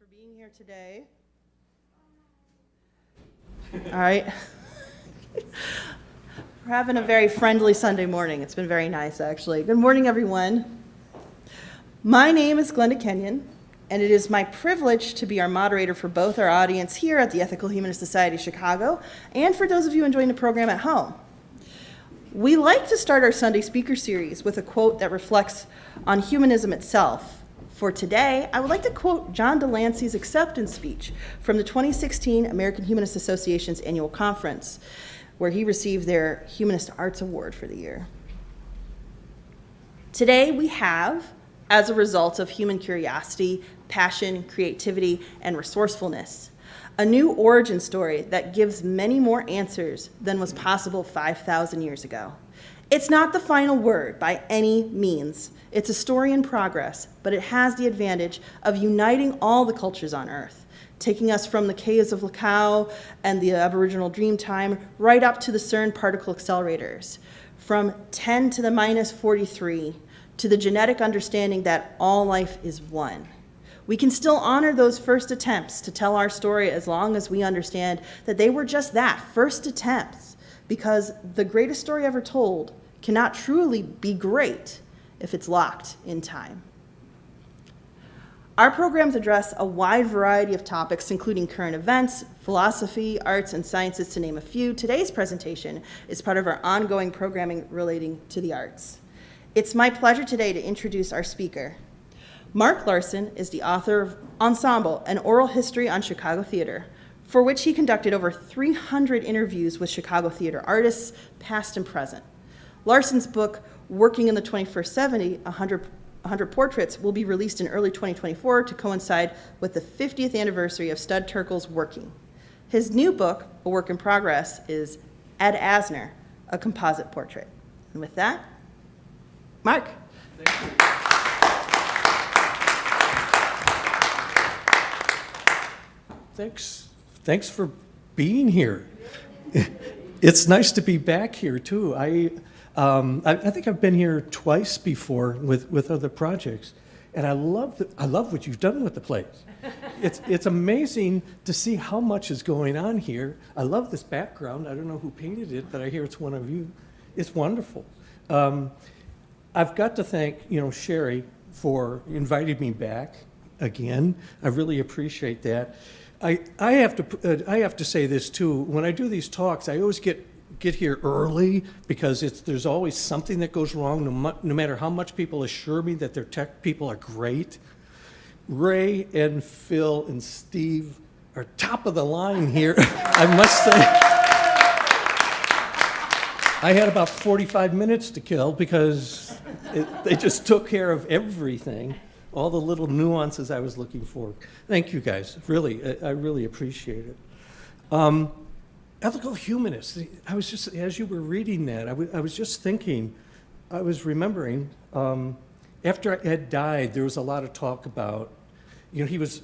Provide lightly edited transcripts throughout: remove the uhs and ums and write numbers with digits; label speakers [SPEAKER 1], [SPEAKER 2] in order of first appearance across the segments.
[SPEAKER 1] for being here today. All right. We're having a very friendly Sunday morning. It's been very nice, actually. Good morning, everyone. My name is Glenda Kenyon, and it is my privilege to be our moderator for both our audience here at the Ethical Humanist Society Chicago and for those of you enjoying the program at home. We like to start our Sunday speaker series with a quote that reflects on humanism itself. For today, I would like to quote John Delancey's acceptance speech from the 2016 American Humanist Association's annual conference, where he received their Humanist Arts Award for the year. Today we have, as a result of human curiosity, passion, creativity, and resourcefulness, a new origin story that gives many more answers than was possible 5,000 years ago. It's not the final word by any means. It's a story in progress, but it has the advantage of uniting all the cultures on Earth, taking us from the caves of Lacau and the Aboriginal Dreamtime right up to the CERN particle accelerators, from 10 to the minus 43 to the genetic understanding that all life is one. We can still honor those first attempts to tell our story as long as we understand that they were just that, first attempts, because the greatest story ever told cannot truly be great if it's locked in time. Our programs address a wide variety of topics, including current events, philosophy, arts, and sciences, to name a few. Today's presentation is part of our ongoing programming relating to the arts. It's my pleasure today to introduce our speaker. Mark Larson is the author of Ensemble, an oral history on Chicago theater, for which he conducted over 300 interviews with Chicago theater artists, past and present. Larson's book, Working in the 21st Century, 100 Portraits, will be released in early 2024 to coincide with the 50th anniversary of Stud Terkel's Working. His new book, a work in progress, is Ed Asner, a composite portrait. And with that, Mark.
[SPEAKER 2] Thank you. Thanks for being here. It's nice to be back here too. I think I've been here twice before with other projects, and I love what you've done with the place. It's amazing to see how much is going on here. I love this background. I don't know who painted it, but I hear it's one of you. It's wonderful. I've got to thank Sherry for inviting me back again. I really appreciate that. I have to say this too. When I do these talks, I always get here early because there's always something that goes wrong, no matter how much people assure me that their tech people are great. Ray and Phil and Steve are top of the line here, I must say. I had about 45 minutes to kill because they just took care of everything, all the little nuances I was looking for. Thank you guys, really, I really appreciate it. Ethical humanists, I was just, as you were reading that, I was just thinking, I was remembering, after Ed died, there was a lot of talk about, he was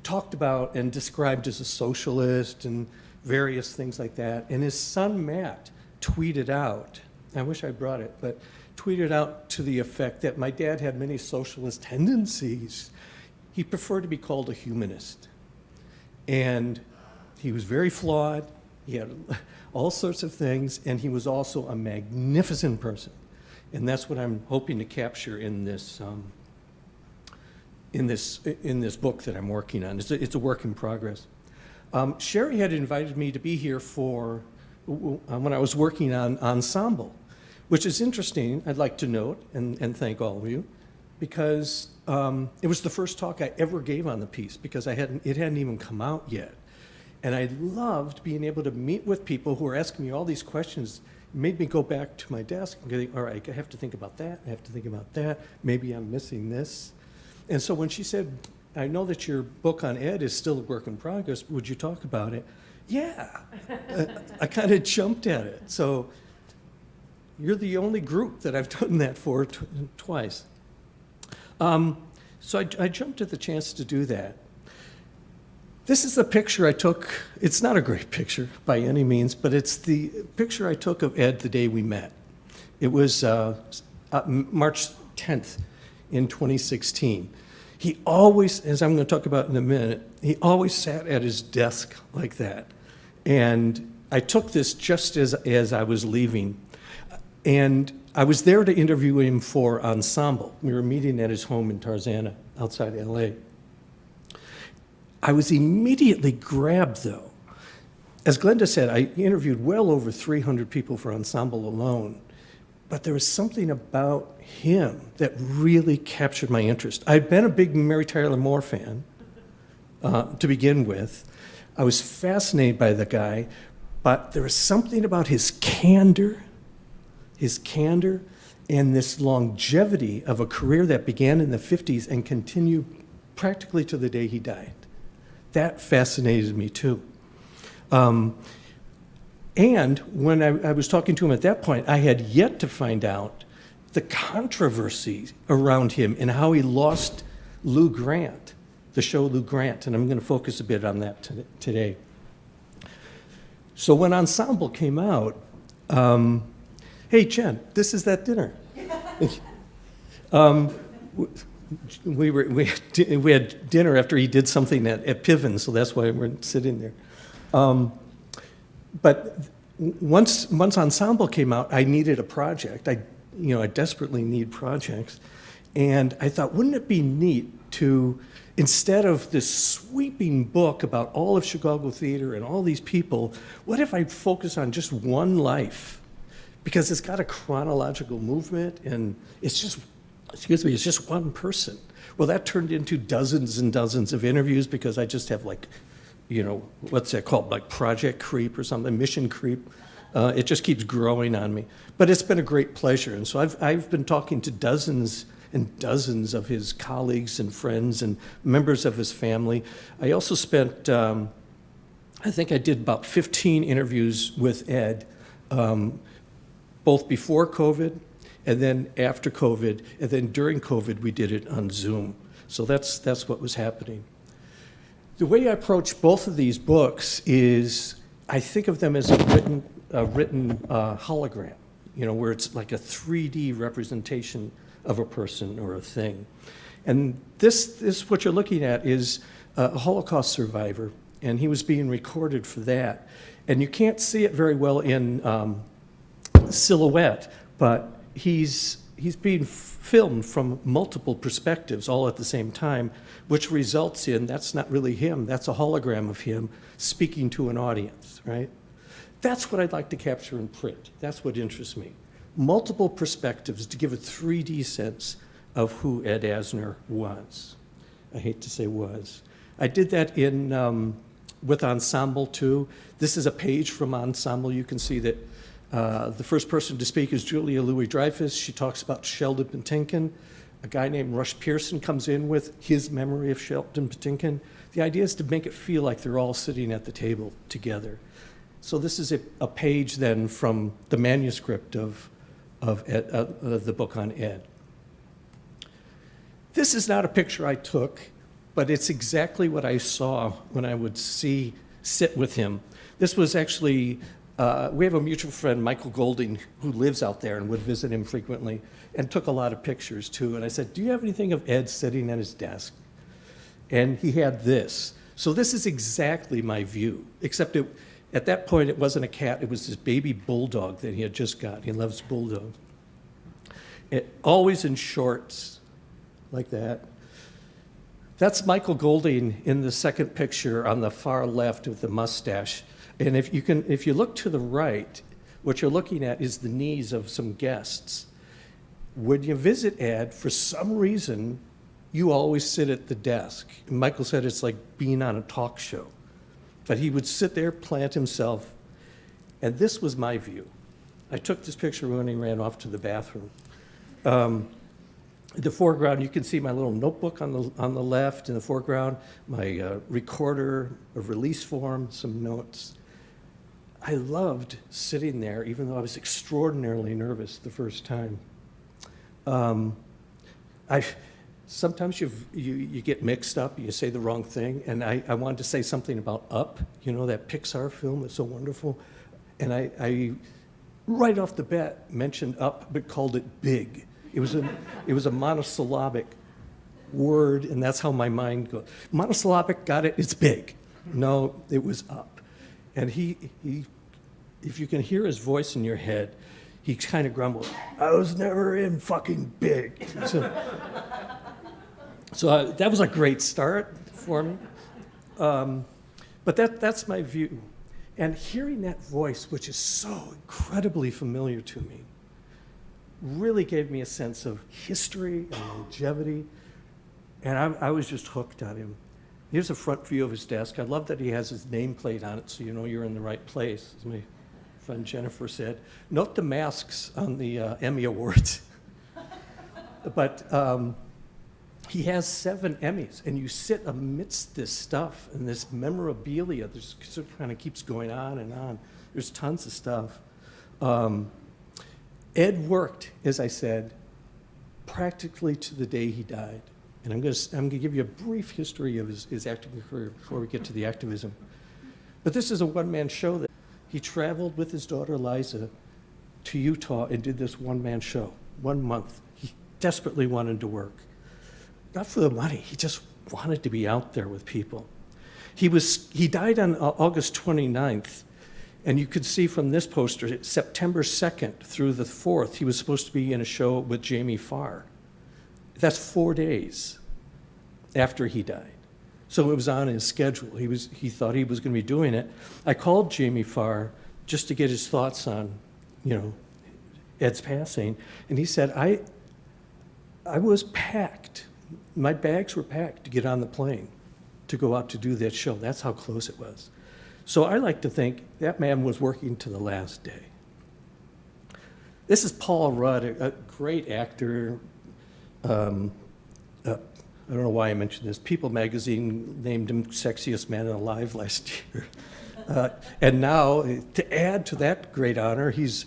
[SPEAKER 2] talked about and described as a socialist and various things like that. And his son, Matt, tweeted out, I wish I brought it, but tweeted out to the effect that my dad had many socialist tendencies. He preferred to be called a humanist. And he was very flawed. He had all sorts of things, and he was also a magnificent person. And that's what I'm hoping to capture in this book that I'm working on. It's a work in progress. Sherry had invited me to be here for when I was working on Ensemble, which is interesting, I'd like to note, and thank all of you, because it was the first talk I ever gave on the piece, because it hadn't even come out yet. And I loved being able to meet with people who were asking me all these questions. It made me go back to my desk and go, all right, I have to think about that, I have to think about that, maybe I'm missing this. And so when she said, I know that your book on Ed is still a work in progress, would you talk about it? Yeah, I kind of jumped at it. So you're the only group that I've done that for twice. So I jumped at the chance to do that. This is a picture I took. It's not a great picture by any means, but it's the picture I took of Ed the day we met. It was March 10th in 2016. He always, as I'm going to talk about in a minute, he always sat at his desk like that. And I took this just as I was leaving. And I was there to interview him for Ensemble. We were meeting at his home in Tarzana, outside LA. I was immediately grabbed, though. As Glenda said, I interviewed well over 300 people for Ensemble alone. But there was something about him that really captured my interest. I'd been a big Mary Tyler Moore fan to begin with. I was fascinated by the guy, but there was something about his candor and this longevity of a career that began in the 50s and continued practically to the day he died. That fascinated me too. And when I was talking to him at that point, I had yet to find out the controversy around him and how he lost Lou Grant, the show Lou Grant, and I'm going to focus a bit on that today. So when Ensemble came out, hey, Jen, this is that dinner. We had dinner after he did something at Piven, so that's why we're sitting there. But once Ensemble came out, I needed a project. I desperately need projects. And I thought, wouldn't it be neat to, instead of this sweeping book about all of Chicago theater and all these people, what if I focus on just one life? Because it's got a chronological movement, and it's just one person. Well, that turned into dozens and dozens of interviews because I just have what's that called, like project creep or something, mission creep. It just keeps growing on me. But it's been a great pleasure. And so I've been talking to dozens and dozens of his colleagues and friends and members of his family. I also spent, I think I did about 15 interviews with Ed, both before COVID and then after COVID, and then during COVID, we did it on Zoom. So that's what was happening. The way I approach both of these books is I think of them as a written hologram, where it's like a 3D representation of a person or a thing. And this what you're looking at is a Holocaust survivor, and he was being recorded for that. And you can't see it very well in silhouette, but he's being filmed from multiple perspectives all at the same time, which results in, that's not really him, that's a hologram of him speaking to an audience, right? That's what I'd like to capture in print. That's what interests me. Multiple perspectives to give a 3D sense of who Ed Asner was. I hate to say was. I did that with Ensemble too. This is a page from Ensemble. You can see that the first person to speak is Julia Louis-Dreyfus. She talks about Sheldon Patinkin. A guy named Rush Pearson comes in with his memory of Sheldon Patinkin. The idea is to make it feel like they're all sitting at the table together. So this is a page then from the manuscript of the book on Ed. This is not a picture I took, but it's exactly what I saw when I would sit with him. This was actually, we have a mutual friend, Michael Golding, who lives out there and would visit him frequently, and took a lot of pictures too. And I said, do you have anything of Ed sitting at his desk? And he had this. So this is exactly my view, except at that point it wasn't a cat, it was this baby bulldog that he had just got. He loves bulldogs. Always in shorts, like that. That's Michael Golding in the second picture on the far left with the mustache. And if you look to the right, what you're looking at is the knees of some guests. When you visit Ed, for some reason, you always sit at the desk. And Michael said it's like being on a talk show. But he would sit there, plant himself, and this was my view. I took this picture when he ran off to the bathroom. In the foreground, you can see my little notebook on the left. In the foreground, my recorder, a release form, some notes. I loved sitting there, even though I was extraordinarily nervous the first time. Sometimes you get mixed up, you say the wrong thing, and I wanted to say something about Up, that Pixar film that's so wonderful, and I right off the bat mentioned Up, but called it Big. It was a monosyllabic word, and that's how my mind goes. Monosyllabic, got it, it's big. No, it was up. And he if you can hear his voice in your head, he kind of grumbled, I was never in fucking big. So that was a great start for me. But that's my view. And hearing that voice, which is so incredibly familiar to me, really gave me a sense of history and longevity. And I was just hooked on him. Here's a front view of his desk. I love that he has his nameplate on it so you know you're in the right place, as my friend Jennifer said. Note the masks on the Emmy Awards. But he has 7 Emmys, and you sit amidst this stuff and this memorabilia that just sort of kind of keeps going on and on. There's tons of stuff. Ed worked, as I said, practically to the day he died. And I'm going to give you a brief history of his acting career before we get to the activism. But this is a one-man show that he traveled with his daughter Liza to Utah and did this one-man show, 1 month. He desperately wanted to work. Not for the money, he just wanted to be out there with people. He died on August 29th, and you could see from this poster, September 2nd through the 4th, he was supposed to be in a show with Jamie Farr. That's 4 days after he died. So it was on his schedule. He thought he was going to be doing it. I called Jamie Farr just to get his thoughts on, Ed's passing, and he said, I was packed. My bags were packed to get on the plane to go out to do that show. That's how close it was. So I like to think that man was working to the last day. This is Paul Rudd, a great actor. I don't know why I mentioned this. People magazine named him sexiest man alive last year. And now, to add to that great honor, he's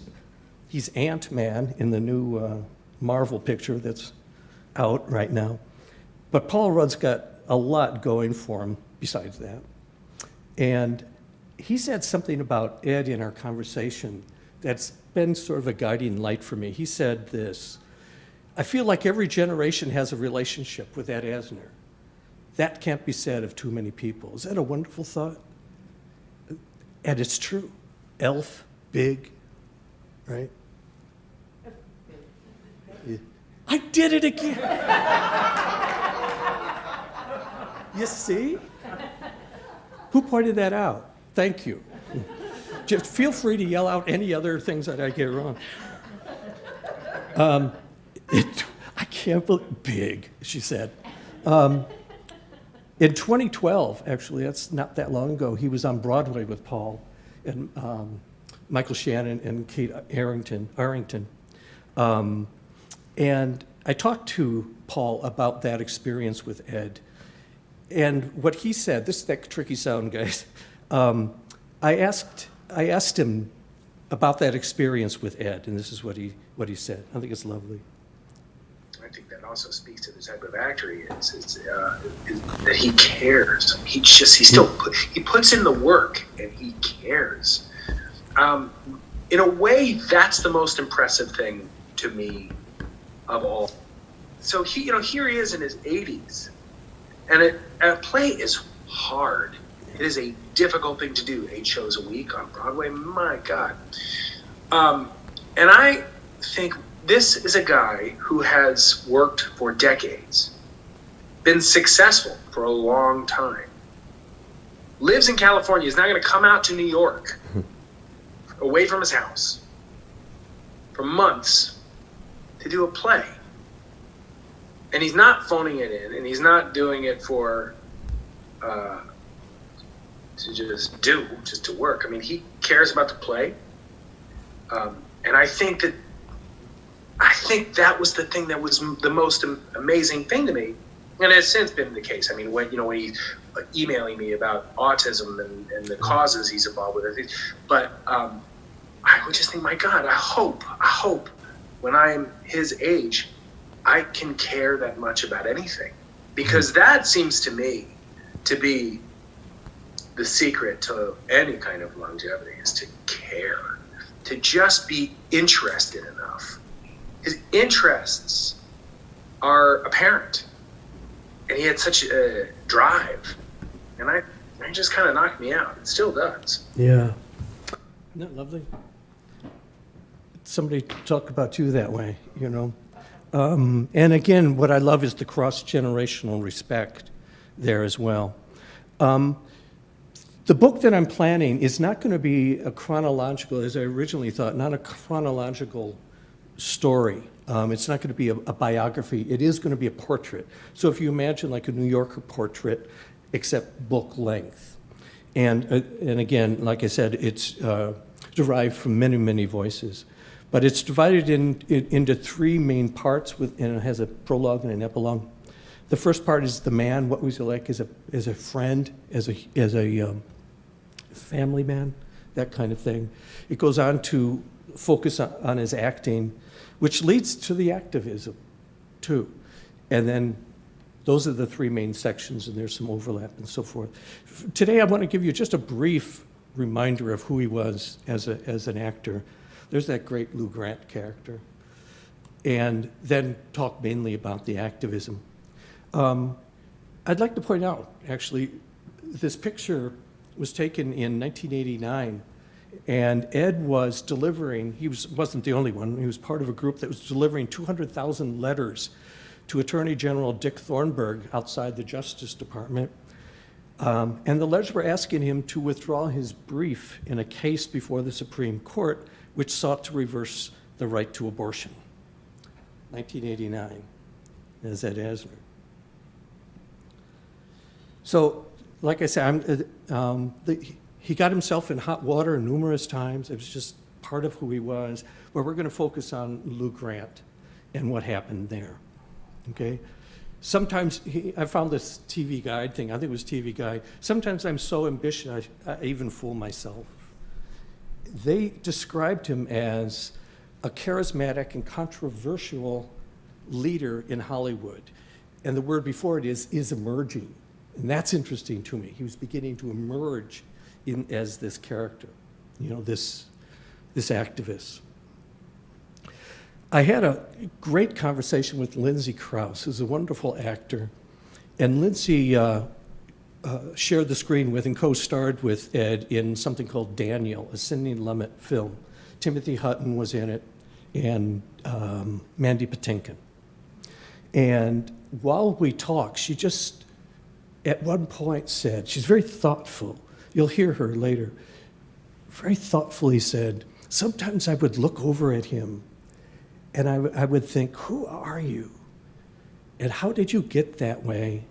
[SPEAKER 2] Ant-Man in the new Marvel picture that's out right now. But Paul Rudd's got a lot going for him besides that. And he said something about Ed in our conversation that's been sort of a guiding light for me. He said this, I feel like every generation has a relationship with Ed Asner. That can't be said of too many people. Is that a wonderful thought? And it's true. Elf, big, right? Yeah. I did it again. You see? Who pointed that out? Thank you. Just feel free to yell out any other things that I get wrong. I can't believe, big, she said. In 2012, actually, that's not that long ago, he was on Broadway with Paul and Michael Shannon and Kate Arrington. And I talked to Paul about that experience with Ed. And what he said, this is that tricky sound, guys. I asked him about that experience with Ed, and this is what he said. I think it's lovely.
[SPEAKER 3] I think that also speaks to the type of actor he is that he cares. He puts in the work and he cares. In a way, that's the most impressive thing to me of all. So here he is in his 80s, and a play is hard. It is a difficult thing to do. 8 shows a week on Broadway, my God. And I think this is a guy who has worked for decades, been successful for a long time, lives in California, is now going to come out to New York, away from his house, for months to do a play. And he's not phoning it in, and he's not doing it for just to work. I mean, he cares about the play, and I think that was the thing that was the most amazing thing to me, and it's since been the case. I mean, when he's emailing me about autism and the causes he's involved with, but I would just think, my God, I hope when I'm his age, I can care that much about anything, because that seems to me to be the secret to any kind of longevity, is to care, to just be interested enough. His interests are apparent. and he had such a drive, and it just kind of knocked me out. It still does.
[SPEAKER 2] Yeah. Isn't that lovely? Somebody talk about you that way, you know. And again, what I love is the cross-generational respect there as well. The book that I'm planning is not going to be a chronological, as I originally thought, not a chronological story. It's not going to be a biography. It is going to be a portrait. So if you imagine like a New Yorker portrait, except book length. And again, like I said, it's derived from many, many voices. But it's divided into three main parts, and it has a prologue and an epilogue. The first part is the man. What was he like as a friend, as a family man, that kind of thing. It goes on to focus on his acting, which leads to the activism, too. And then those are the three main sections, and there's some overlap and so forth. Today, I want to give you just a brief reminder of who he was as an actor. There's that great Lou Grant character. And then talk mainly about the activism. I'd like to point out, actually, this picture was taken in 1989, and Ed was delivering, wasn't the only one, he was part of a group that was delivering 200,000 letters to Attorney General Dick Thornburgh outside the Justice Department. And the letters were asking him to withdraw his brief in a case before the Supreme Court, which sought to reverse the right to abortion. 1989, as Ed Asner. So, like I said, he got himself in hot water numerous times. It was just part of who he was. But we're going to focus on Lou Grant and what happened there. Okay? Sometimes, I found this TV Guide thing, I think it was TV Guide. Sometimes I'm so ambitious, I even fool myself. They described him as a charismatic and controversial leader in Hollywood. And the word before it is emerging. And that's interesting to me. He was beginning to emerge as this character, you know, this activist. I had a great conversation with Lindsay Krause, who's a wonderful actor. And Lindsay shared the screen with and co-starred with Ed in something called Daniel, a Sidney Lumet film. Timothy Hutton was in it, and Mandy Patinkin. And while we talked, she just, at one point said, she's very thoughtful, you'll hear her later, very thoughtfully said, sometimes I would look over at him and I would think, who are you? And how did you get that way?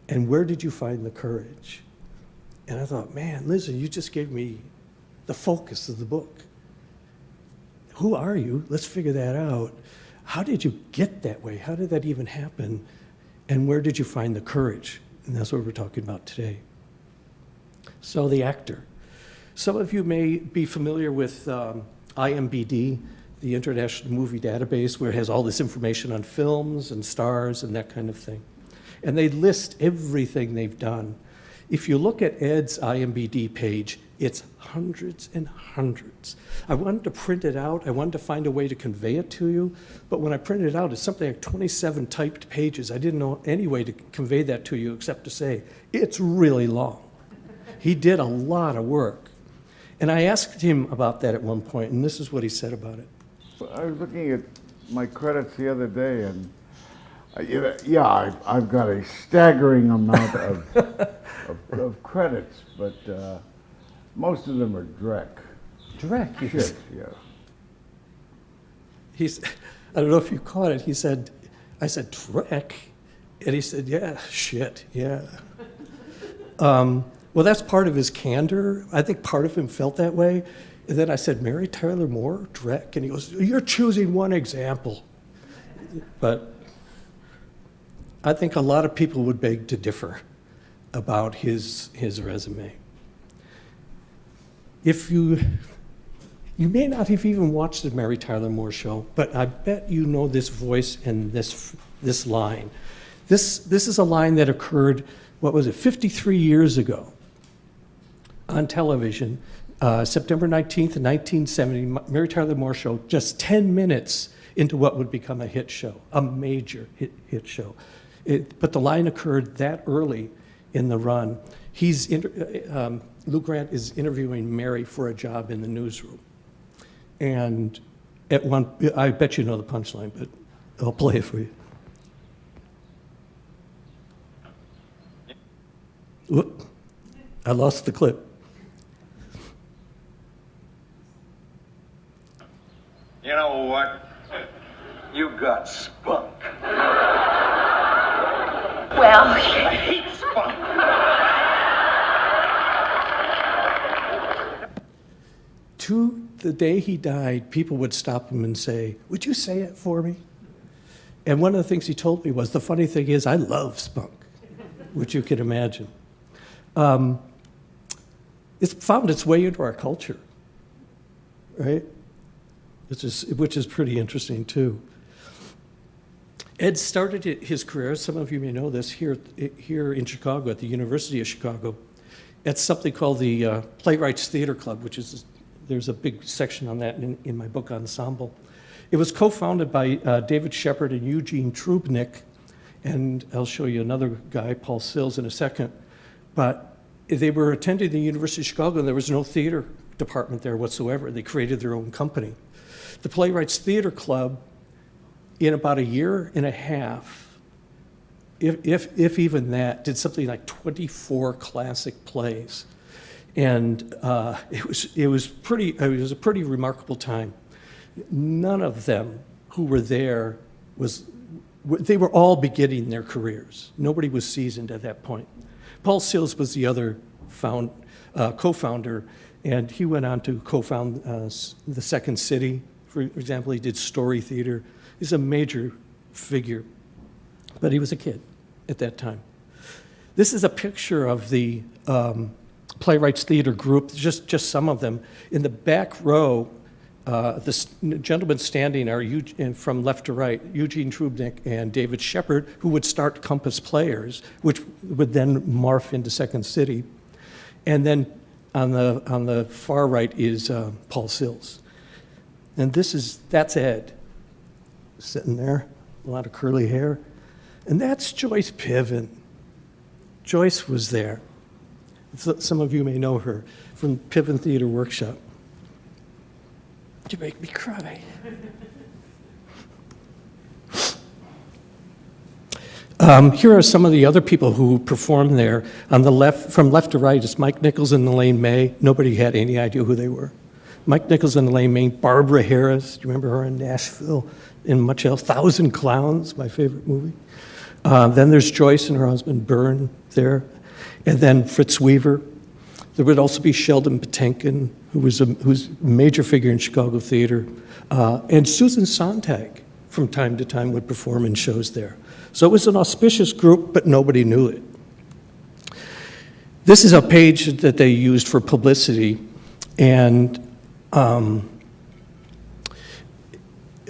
[SPEAKER 2] And where did you find the courage? And I thought, man, Lizzie, you just gave me the focus of the book. Who are you? Let's figure that out. How did you get that way? How did that even happen? And where did you find the courage? And that's what we're talking about today. So the actor. Some of you may be familiar with IMDb, the International Movie Database, where it has all this information on films and stars and that kind of thing. And they list everything they've done. If you look at Ed's IMDb page, it's hundreds and hundreds. I wanted to print it out. I wanted to find a way to convey it to you. But when I printed it out, it's something like 27 typed pages. I didn't know any way to convey that to you except to say, it's really long. He did a lot of work. And I asked him about that at one point, and this is what he said about it.
[SPEAKER 4] I was looking at my credits the other day, and I've got a staggering amount of credits, but most of them are Drek.
[SPEAKER 2] Drek,
[SPEAKER 4] Shit, yeah.
[SPEAKER 2] I don't know if you caught it. I said, Drek? And he said, yeah, shit, yeah. Well, that's part of his candor. I think part of him felt that way. And then I said, Mary Tyler Moore, Drek? And he goes, you're choosing one example. But I think a lot of people would beg to differ about his resume. If you may not have even watched the Mary Tyler Moore show, but I bet you know this voice and this line. This is a line that occurred, 53 years ago on television, September 19th, 1970, Mary Tyler Moore show, just 10 minutes into what would become a hit show, a major hit show. But the line occurred that early in the run. Lou Grant is interviewing Mary for a job in the newsroom. And I bet you know the punchline, but I'll play it for you. Whoop, I lost the clip.
[SPEAKER 5] You know what? You got spunk.
[SPEAKER 6] Well,
[SPEAKER 5] I hate spunk.
[SPEAKER 2] To the day he died, people would stop him and say, "Would you say it for me?" And one of the things he told me was, the funny thing is, I love spunk, which you can imagine. It's found its way into our culture, right? Which is pretty interesting, too. Ed started his career, some of you may know this, here in Chicago, at the University of Chicago, at something called the Playwrights Theater Club, there's a big section on that in my book, Ensemble. It was co-founded by David Shepard and Eugene Trubnick, and I'll show you another guy, Paul Sills, in a second. But they were attending the University of Chicago, and there was no theater department there whatsoever. They created their own company. The Playwrights Theater Club, in about a year and a half, if even that, did something like 24 classic plays. And it was a pretty remarkable time. None of them who were there they were all beginning their careers. Nobody was seasoned at that point. Paul Sills was the other co-founder, and he went on to co-found the Second City. For example, he did Story Theater. He's a major figure, but he was a kid at that time. This is a picture of the Playwrights Theater group, just some of them. In the back row, the gentlemen standing are, from left to right, Eugene Trubnick and David Shepard, who would start Compass Players, which would then morph into Second City. And then on the far right is Paul Sills. And that's Ed, sitting there, a lot of curly hair. And that's Joyce Piven. Joyce was there. Some of you may know her from Piven Theater Workshop. You make me cry. Here are some of the other people who performed there. On the left, from left to right, is Mike Nichols and Elaine May. Nobody had any idea who they were. Mike Nichols and Elaine May. Barbara Harris, do you remember her in Nashville? And much else. Thousand Clowns, my favorite movie. Then there's Joyce and her husband, Byrne, there. And then Fritz Weaver. There would also be Sheldon Patinkin, who's a major figure in Chicago theater. And Susan Sontag, from time to time, would perform in shows there. So it was an auspicious group, but nobody knew it. This is a page that they used for publicity, and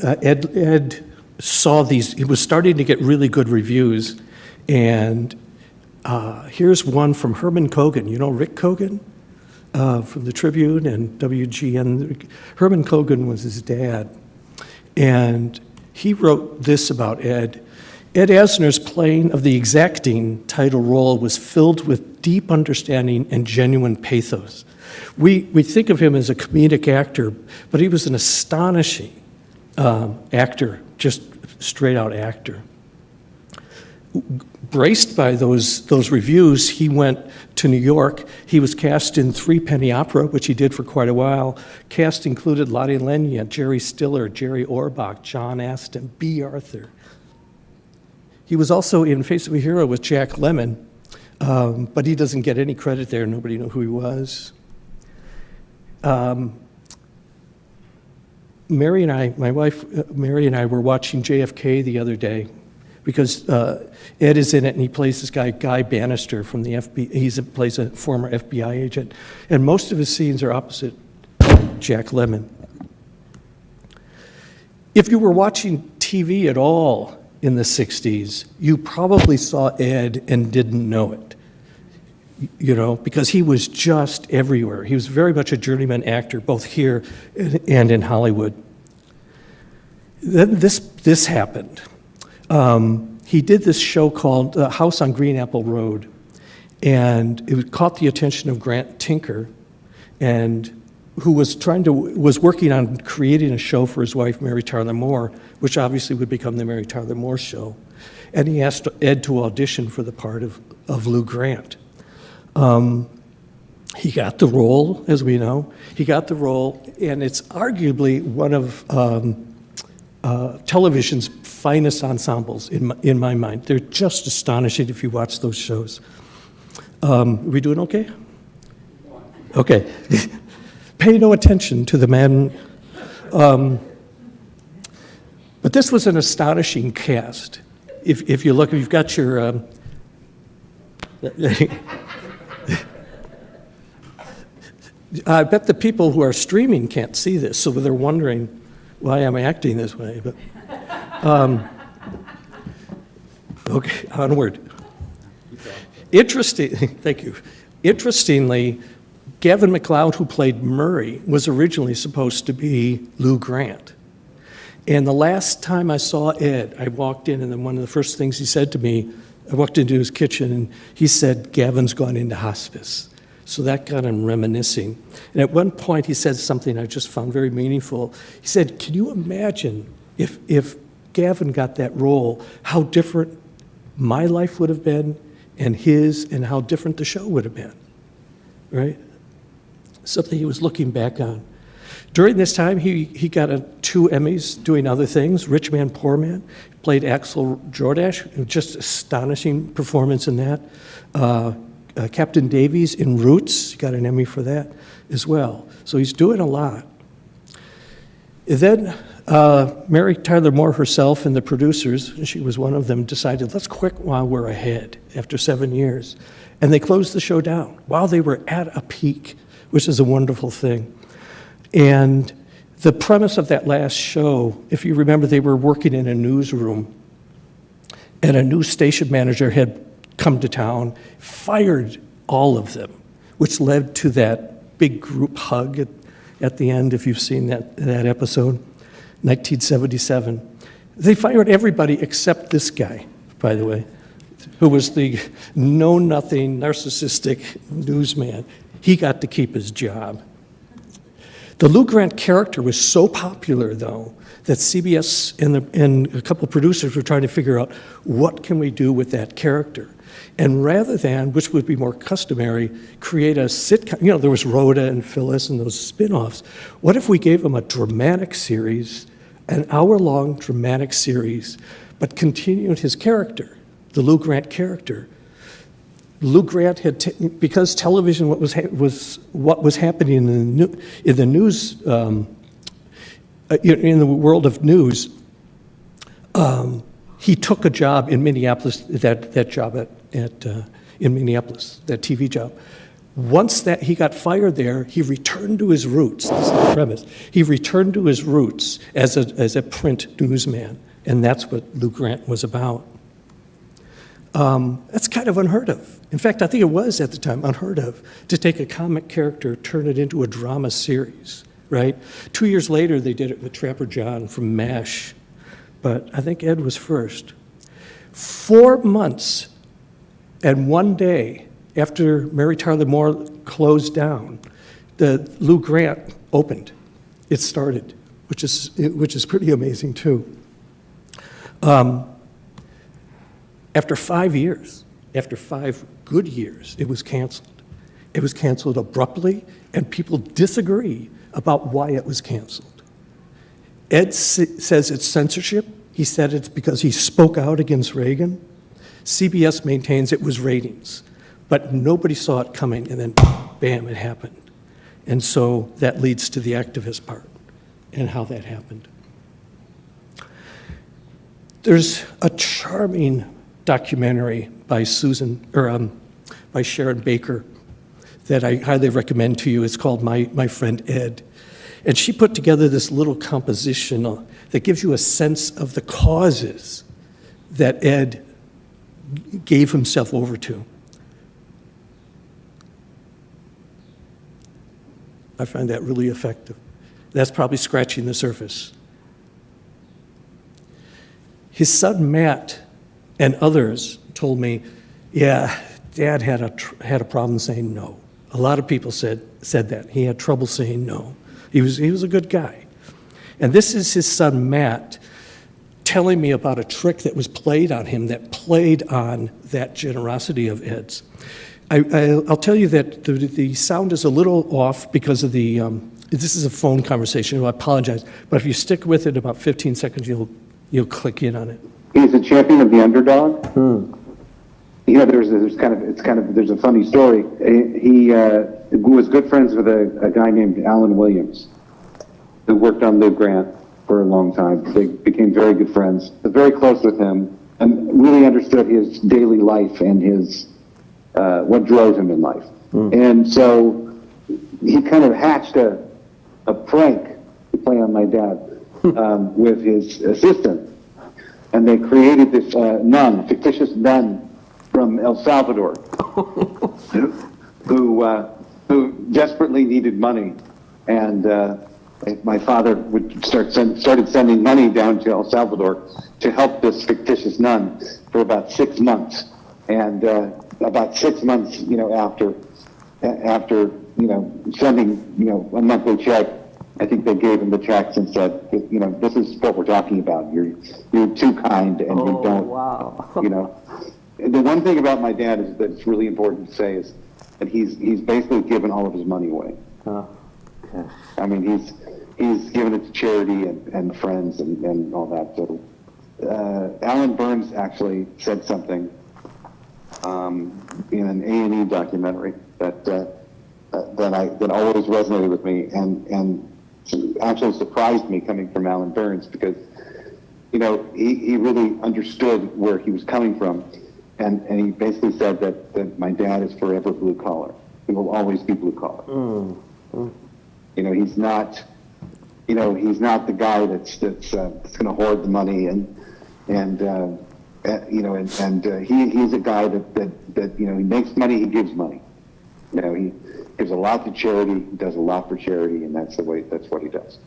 [SPEAKER 2] Ed saw these. He was starting to get really good reviews, and here's one from Herman Kogan. You know Rick Kogan from the Tribune and WGN? Herman Kogan was his dad, and he wrote this about Ed. Ed Asner's playing of the exacting title role was filled with deep understanding and genuine pathos. We think of him as a comedic actor, but he was an astonishing actor, just straight-out actor. Braced by those reviews, he went to New York. He was cast in Three Penny Opera, which he did for quite a while. Cast included Lottie Lenya, Jerry Stiller, Jerry Orbach, John Aston, B. Arthur. He was also in Face of a Hero with Jack Lemmon, but he doesn't get any credit there. Nobody knew who he was. My wife Mary and I were watching JFK the other day because Ed is in it and he plays this guy Bannister from the FBI. He plays a former FBI agent, and most of his scenes are opposite Jack Lemmon. If you were watching TV at all in the 60s, you probably saw Ed and didn't know it, because he was just everywhere. He was very much a journeyman actor, both here and in Hollywood. Then this happened. he did this show called House on Green Apple Road, and it caught the attention of Grant Tinker, and who was working on creating a show for his wife, Mary Tyler Moore, which obviously would become the Mary Tyler Moore Show. And he asked Ed to audition for the part of Lou Grant. He got the role, as we know. He got the role, and it's arguably one of television's finest ensembles in my mind. They're just astonishing if you watch those shows. Are we doing okay? Okay. Pay no attention to the man. But this was an astonishing cast. If you look, you've got your... I bet the people who are streaming can't see this, so they're wondering why I'm acting this way. But okay, onward. Thank you. Interestingly, Gavin MacLeod, who played Murray, was originally supposed to be Lou Grant. And the last time I saw Ed, I walked in, and then one of the first things he said to me, I walked into his kitchen, and he said, "Gavin's gone into hospice." So that got him reminiscing. And at one point, he said something I just found very meaningful. He said, "Can you imagine if Gavin got that role, how different my life would have been and his, and how different the show would have been?" Right? Something he was looking back on. During this time, he got 2 Emmys doing other things. Rich Man, Poor Man, played Axel Jordash, just astonishing performance in that. Captain Davies in Roots, he got an Emmy for that as well. So he's doing a lot. And then Mary Tyler Moore herself and the producers, and she was one of them, decided, let's quit while we're ahead after 7 years. And they closed the show down while they were at a peak, which is a wonderful thing. And the premise of that last show, if you remember, they were working in a newsroom, and a new station manager had come to town, fired all of them, which led to that big group hug at the end, if you've seen that episode, 1977. They fired everybody except this guy, by the way, who was the know-nothing, narcissistic newsman. He got to keep his job. The Lou Grant character was so popular, though, that CBS and a couple of producers were trying to figure out, what can we do with that character? And rather than, which would be more customary, create a sitcom, there was Rhoda and Phyllis and those spin-offs. What if we gave them a dramatic series, an hour-long dramatic series, but continued his character, the Lou Grant character? Lou Grant had, because television was what was happening in the news, in the world of news. He took a job in Minneapolis, that job in Minneapolis, that TV job. Once that he got fired there, he returned to his roots. This is the premise. He returned to his roots as a print newsman, and that's what Lou Grant was about. That's kind of unheard of. In fact, I think it was at the time unheard of to take a comic character, turn it into a drama series, right? 2 years later, they did it with Trapper John from MASH, but I think Ed was first. 4 months and 1 day after Mary Tyler Moore closed down, the Lou Grant opened. It started, which is pretty amazing too. After 5 years, after 5 good years, it was canceled. It was canceled abruptly, and people disagree about why it was canceled. Ed says it's censorship. He said it's because he spoke out against Reagan. CBS maintains it was ratings, but nobody saw it coming, and then bam, it happened. And so that leads to the activist part and how that happened. There's a charming documentary by by Sharon Baker that I highly recommend to you. It's called My Friend Ed. And she put together this little composition that gives you a sense of the causes that Ed gave himself over to. I find that really effective. That's probably scratching the surface. His son, Matt, And others told me, yeah, Dad had a problem saying no. A lot of people said that. He had trouble saying no. He was a good guy. And this is his son, Matt, telling me about a trick that was played on him that played on that generosity of Ed's. I'll tell you that the sound is a little off because of the, this is a phone conversation, so I apologize. But if you stick with it about 15 seconds, you'll click in on it.
[SPEAKER 6] He's a champion of the underdog. You know, there's a funny story. He was good friends with a guy named Alan Williams, who worked on Lou Grant for a long time. They became very good friends. Was very close with him, and really understood his daily life and his what drove him in life. And so he kind of hatched a prank to play on my dad with his assistant. And they created this fictitious nun from El Salvador, who desperately needed money. And my father started sending money down to El Salvador to help this fictitious nun for about 6 months. And about 6 months, after sending a monthly check, I think they gave him the checks and said, this is what we're talking about. You're too kind, and you don't.
[SPEAKER 7] Wow.
[SPEAKER 6] The one thing about my dad is that it's really important to say is that he's basically given all of his money away.
[SPEAKER 7] Oh, okay.
[SPEAKER 6] I mean, he's given it to charity and friends and all that. So Alan Burns actually said something in an A&E documentary that always resonated with me and actually surprised me coming from Alan Burns, because he really understood where he was coming from, and he basically said that my dad is forever blue collar. He will always be blue collar. He's not the guy that's going to hoard the money he's a guy that he makes money, he gives money. He gives a lot to charity, he does a lot for charity, and that's what he does.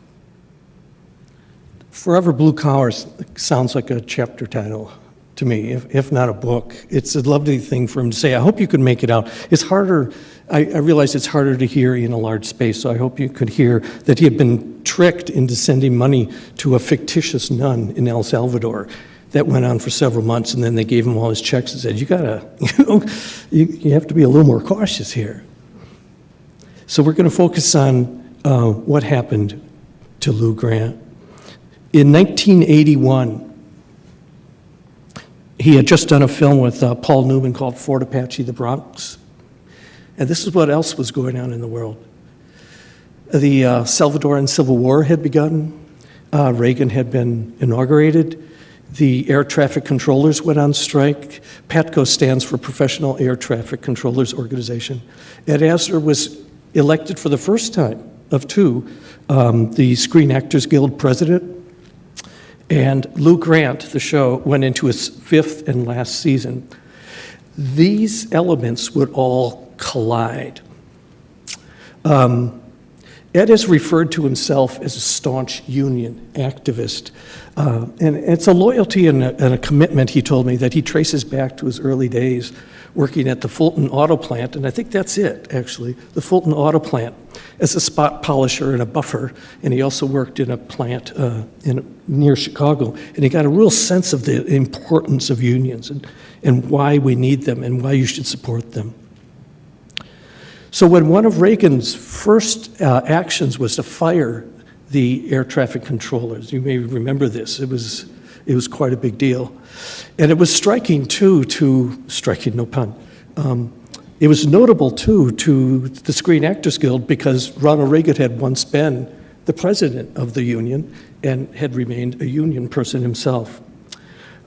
[SPEAKER 2] Forever Blue Collars sounds like a chapter title to me, if not a book. It's a lovely thing for him to say. I hope you could make it out. It's harder, I realize it's harder to hear in a large space, so I hope you could hear that he had been tricked into sending money to a fictitious nun in El Salvador. That went on for several months, and then they gave him all his checks and said, you have to be a little more cautious here. So we're going to focus on what happened to Lou Grant. In 1981, he had just done a film with Paul Newman called Fort Apache, the Bronx. And this is what else was going on in the world. The Salvadoran Civil War had begun. Reagan had been inaugurated. The air traffic controllers went on strike. PATCO stands for Professional Air Traffic Controllers Organization. Ed Asner was elected for the first time of two, the Screen Actors Guild president. And Lou Grant, the show, went into its 5th and last season. These elements would all collide. Ed has referred to himself as a staunch union activist. And it's a loyalty and a commitment, he told me, that he traces back to his early days working at the Fulton Auto Plant, and I think that's it, actually, the Fulton Auto Plant, as a spot polisher and a buffer. And he also worked in a plant near Chicago, and he got a real sense of the importance of unions and why we need them and why you should support them. So when one of Reagan's first actions was to fire the air traffic controllers, you may remember this, it was quite a big deal. And it was striking too, striking, no pun. It was notable too to the Screen Actors Guild because Ronald Reagan had once been the president of the union and had remained a union person himself.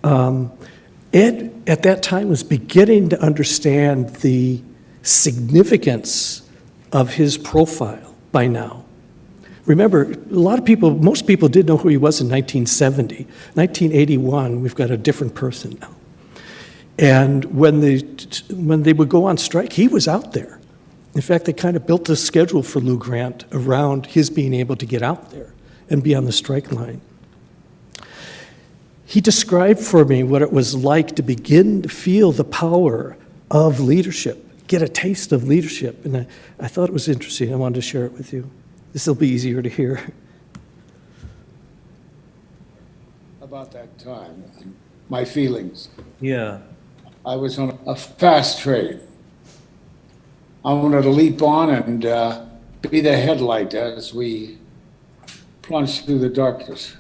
[SPEAKER 2] Ed, at that time, was beginning to understand the significance of his profile by now. Remember, most people didn't know who he was in 1970. 1981, we've got a different person now. And when they would go on strike, he was out there. In fact, they kind of built the schedule for Lou Grant around his being able to get out there and be on the strike line. he described for me what it was like to begin to feel the power of leadership, get a taste of leadership. And I thought it was interesting. I wanted to share it with you. This will be easier to hear.
[SPEAKER 7] About that time, and my feelings.
[SPEAKER 2] Yeah.
[SPEAKER 7] I was on a fast trade. I wanted to leap on and be the headlight as we plunged through the darkness.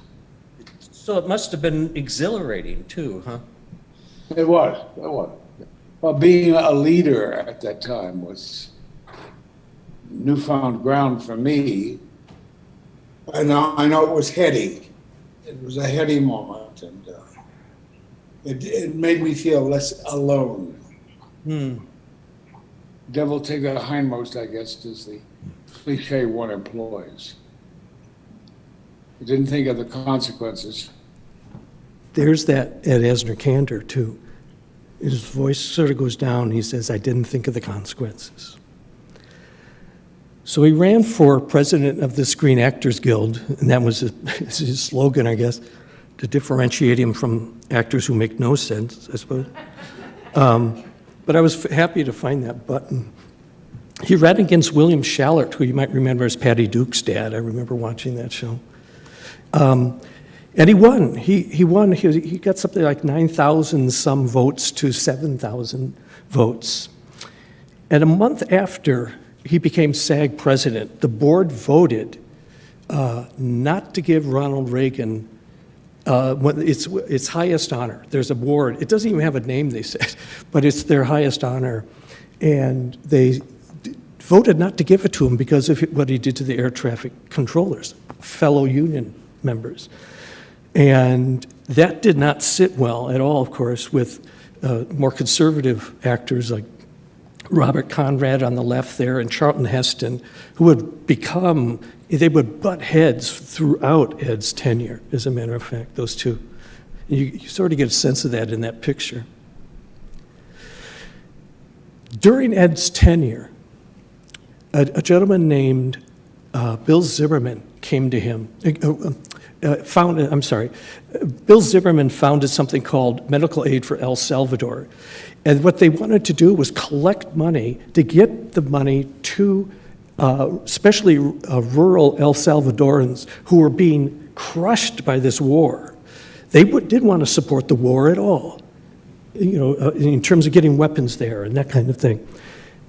[SPEAKER 2] So it must have been exhilarating too, huh?
[SPEAKER 7] It was. Well, being a leader at that time was newfound ground for me. And I know it was heady. It was a heady moment, and it made me feel less alone. Devil take a hindmost, I guess, is the cliche one employs. I didn't think of the consequences.
[SPEAKER 2] There's that Ed Asner candor too. His voice sort of goes down. He says, I didn't think of the consequences. So he ran for president of the Screen Actors Guild, and that was his slogan, I guess, to differentiate him from actors who make no sense, I suppose. But I was happy to find that button. He ran against William Shallert, who you might remember as Patty Duke's dad. I remember watching that show. And he won. He won. He got something like 9,000 some votes to 7,000 votes. And a month after he became SAG president, the board voted not to give Ronald Reagan its highest honor. There's a board. It doesn't even have a name, they said, but it's their highest honor. And they voted not to give it to him because of what he did to the air traffic controllers, fellow union members. And that did not sit well at all, of course, with more conservative actors like Robert Conrad on the left there and Charlton Heston, who would they would butt heads throughout Ed's tenure, as a matter of fact, those two. You sort of get a sense of that in that picture. During Ed's tenure, a gentleman named Bill Zimmerman came to him. Bill Zimmerman founded something called Medical Aid for El Salvador. And what they wanted to do was collect money to get the money to especially rural El Salvadorans who were being crushed by this war. They didn't want to support the war at all, in terms of getting weapons there and that kind of thing.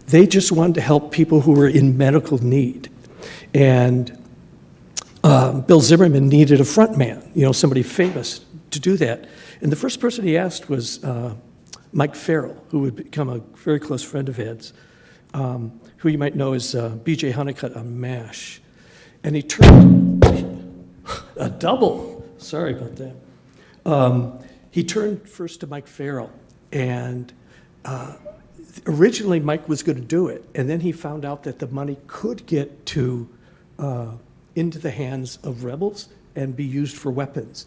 [SPEAKER 2] They just wanted to help people who were in medical need. And Bill Zimmerman needed a front man, somebody famous to do that. And the first person he asked was Mike Farrell, who would become a very close friend of Ed's, who you might know as B.J. Honeycutt on MASH. And he turned a double. Sorry about that. He turned first to Mike Farrell, and originally Mike was going to do it, and then he found out that the money could get to into the hands of rebels and be used for weapons.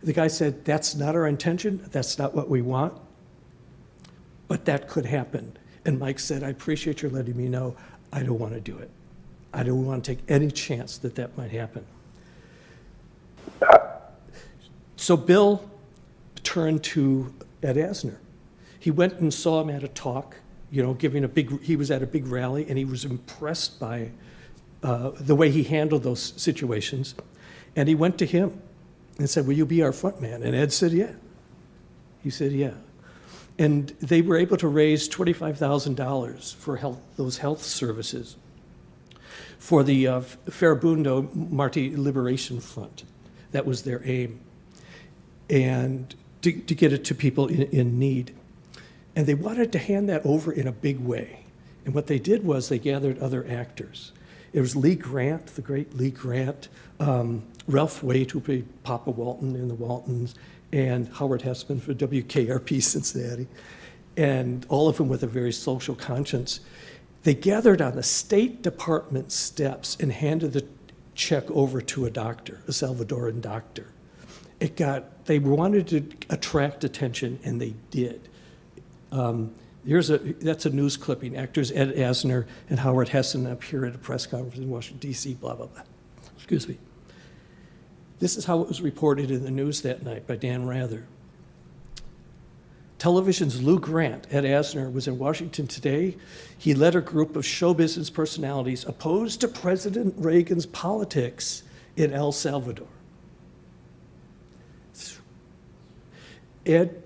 [SPEAKER 2] The guy said, that's not our intention, that's not what we want, but that could happen. And Mike said, I appreciate your letting me know, I don't want to do it. I don't want to take any chance that that might happen. So Bill turned to Ed Asner. He went and saw him at a talk, he was at a big rally, and he was impressed by the way he handled those situations. And he went to him and said, will you be our front man? And Ed said, yeah. He said, yeah. And they were able to raise $25,000 for those health services for the Farabundo Marti Liberation Front. That was their aim. And to get it to people in need. And they wanted to hand that over in a big way. And what they did was they gathered other actors. It was Lee Grant, the great Lee Grant, Ralph Waite, who played Papa Walton in the Waltons, and Howard Hessman for WKRP Cincinnati, and all of them with a very social conscience. They gathered on the State Department steps and handed the check over to a doctor, a Salvadoran doctor. They wanted to attract attention, and they did. That's a news clipping. Actors Ed Asner and Howard Heston appear at a press conference in Washington, D.C., blah, blah, blah. Excuse me. This is how it was reported in the news that night by Dan Rather. Television's Lou Grant, Ed Asner, was in Washington today. He led a group of show business personalities opposed to President Reagan's politics in El Salvador. Ed,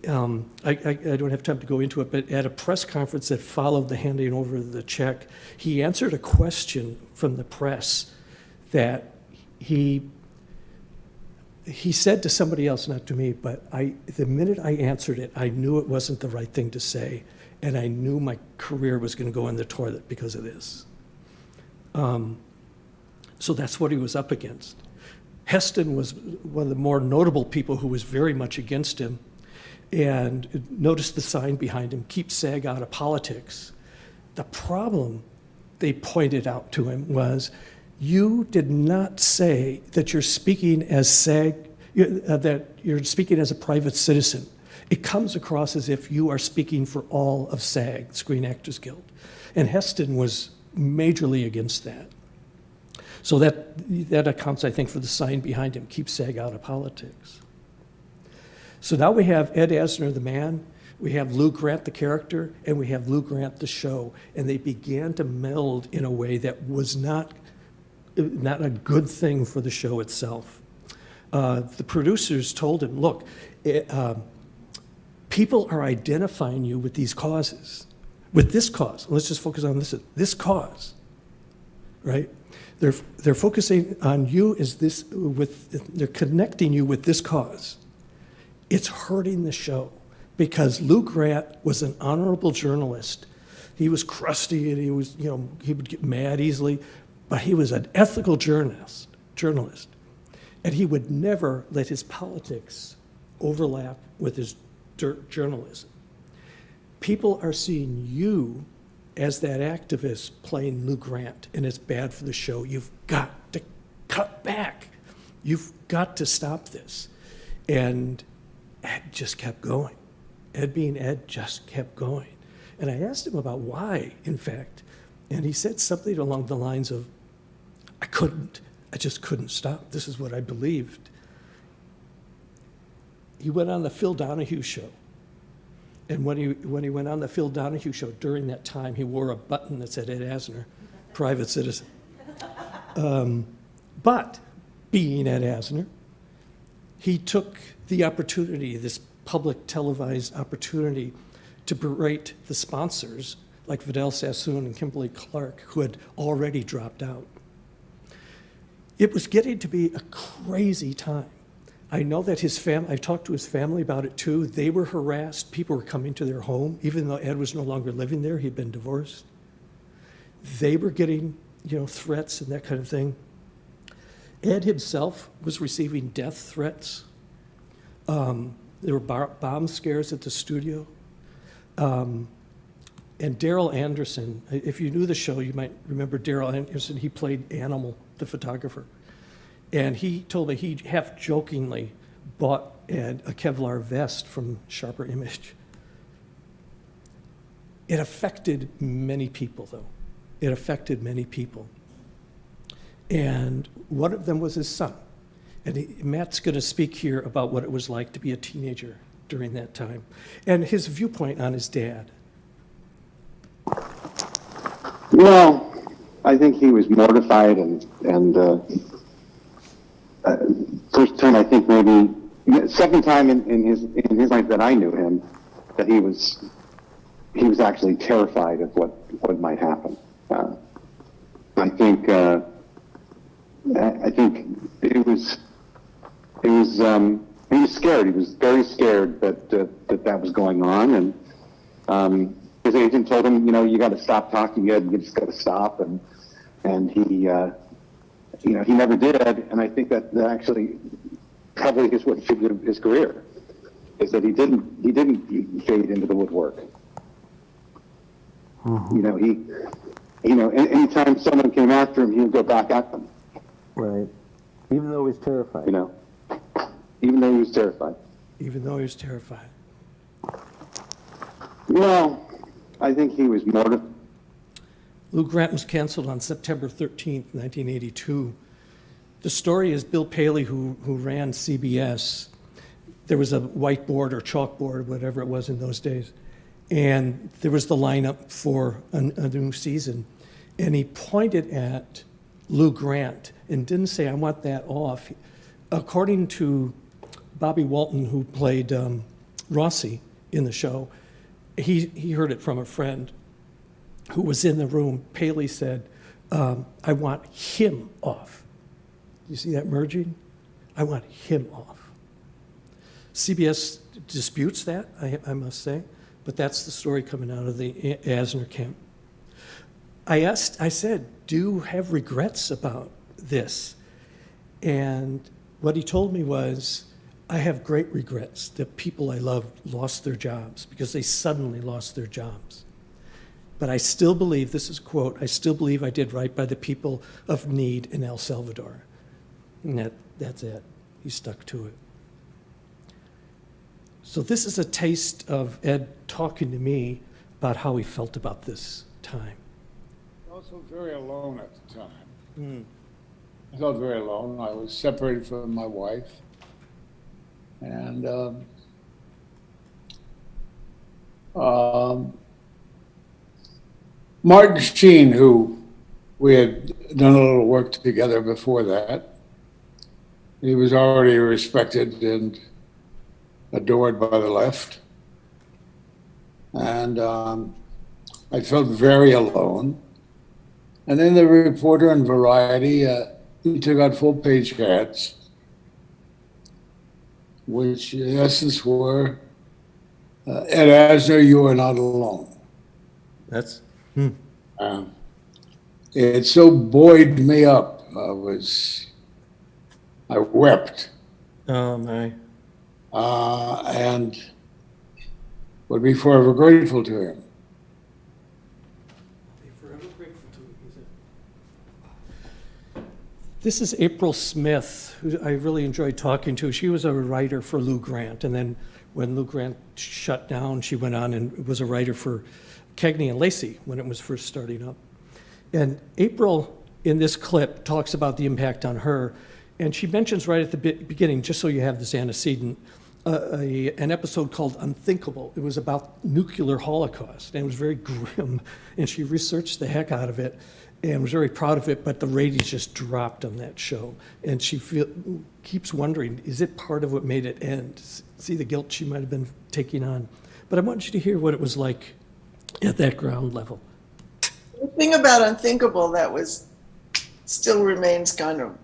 [SPEAKER 2] I don't have time to go into it, but at a press conference that followed the handing over of the check, he answered a question from the press that he said to somebody else, not to me, but the minute I answered it, I knew it wasn't the right thing to say, and I knew my career was going to go in the toilet because of this. So that's what he was up against. Heston was one of the more notable people who was very much against him, and notice the sign behind him, "Keep SAG out of politics." The problem they pointed out to him was, you did not say that you're speaking as SAG, that you're speaking as a private citizen. It comes across as if you are speaking for all of SAG, Screen Actors Guild. And Heston was majorly against that. So that accounts, I think, for the sign behind him, "Keep SAG out of politics." So now we have Ed Asner, the man, we have Lou Grant, the character, and we have Lou Grant, the show. And they began to meld in a way that was not a good thing for the show itself. The producers told him, look, people are identifying you with these causes, with this cause. Let's just focus on this cause, right? They're focusing on you as this, they're connecting you with this cause. It's hurting the show because Lou Grant was an honorable journalist. He was crusty and he would get mad easily, but he was an ethical journalist, and he would never let his politics overlap with his journalism. People are seeing you as that activist playing Lou Grant, and it's bad for the show. You've got to cut back. You've got to stop this. And Ed just kept going. Ed being Ed just kept going. And I asked him about why, in fact, and he said something along the lines of, I just couldn't stop. This is what I believed. He went on the Phil Donahue show. And when he went on the Phil Donahue show, during that time, he wore a button that said Ed Asner, private citizen. But being Ed Asner, he took the opportunity, this public televised opportunity, to berate the sponsors like Vidal Sassoon and Kimberly Clark, who had already dropped out. It was getting to be a crazy time. I know that his family, I talked to his family about it too. They were harassed. People were coming to their home, even though Ed was no longer living there. He'd been divorced. They were getting, threats and that kind of thing. Ed himself was receiving death threats. There were bomb scares at the studio. And Daryl Anderson, if you knew the show, you might remember Daryl Anderson. He played Animal, the photographer. And he told me he half-jokingly bought Ed a Kevlar vest from Sharper Image. It affected many people, though. It affected many people. And one of them was his son. And Matt's going to speak here about what it was like to be a teenager during that time and his viewpoint on his dad.
[SPEAKER 6] Well, I think he was mortified and first time, I think maybe second time in his life that I knew him, that he was actually terrified of what might happen. I think he was scared. He was very scared that was going on, and his agent told him, you got to stop talking. You just got to stop, and he never did. And I think that actually probably is what shaped his career, is that he didn't fade into the woodwork. Anytime someone came after him, he would go back at them.
[SPEAKER 8] Right. Even though he was terrified.
[SPEAKER 6] Even though he was terrified.
[SPEAKER 2] Even though he was terrified.
[SPEAKER 6] Well, I think he was mortified.
[SPEAKER 2] Lou Grant was canceled on September 13th, 1982. The story is Bill Paley, who ran CBS. There was a whiteboard or chalkboard, whatever it was in those days, and there was the lineup for a new season. And he pointed at Lou Grant and didn't say, I want that off. According to Bobby Walton, who played Rossi in the show, he heard it from a friend who was in the room. Paley said, I want him off. You see that merging? I want him off. CBS disputes that, I must say, but that's the story coming out of the Asner camp. I said, do you have regrets about this? And what he told me was, I have great regrets that people I loved lost their jobs because they suddenly lost their jobs. But I still believe, this is a quote, I still believe I did right by the people of need in El Salvador. And that's it. He stuck to it. So this is a taste of Ed talking to me about how he felt about this time.
[SPEAKER 7] Also very alone at the time. I felt very alone. I was separated from my wife. And Martin Sheen, who we had done a little work together before that, he was already respected and adored by the left. And I felt very alone. And then the reporter in Variety, he took out full-page ads, which in essence were, Ed Asner, you are not alone.
[SPEAKER 2] That's,
[SPEAKER 7] It so buoyed me up. I wept.
[SPEAKER 2] oh my.
[SPEAKER 7] And would be forever grateful to him.
[SPEAKER 2] This is April Smith, who I really enjoyed talking to. She was a writer for Lou Grant, and then when Lou Grant shut down, she went on and was a writer for Cagney and Lacey when it was first starting up. And April, in this clip, talks about the impact on her, and she mentions right at the beginning, just so you have this antecedent, an episode called Unthinkable. It was about nuclear holocaust, and it was very grim, and she researched the heck out of it and was very proud of it, but the ratings just dropped on that show. And she keeps wondering, is it part of what made it end? See the guilt she might have been taking on. But I want you to hear what it was like at that ground level.
[SPEAKER 9] The thing about Unthinkable that still remains kind of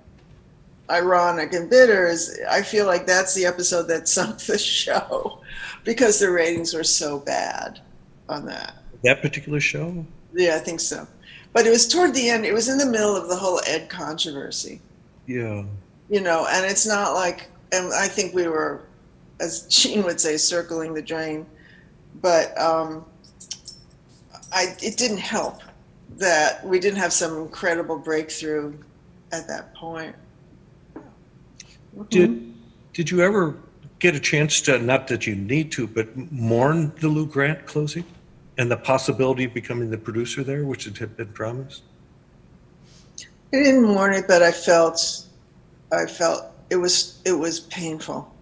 [SPEAKER 9] ironic and bitter is I feel like that's the episode that sunk the show because the ratings were so bad on that.
[SPEAKER 10] That particular show?
[SPEAKER 9] Yeah, I think so. But it was toward the end. It was in the middle of the whole Ed controversy.
[SPEAKER 10] Yeah.
[SPEAKER 9] You know, and it's not like, and I think we were, as Gene would say, circling the drain. But it didn't help that we didn't have some incredible breakthrough at that point.
[SPEAKER 10] Did you ever get a chance to, not that you need to, but mourn the Lou Grant closing and the possibility of becoming the producer there, which had been promised?
[SPEAKER 9] I didn't mourn it, but I felt it was painful.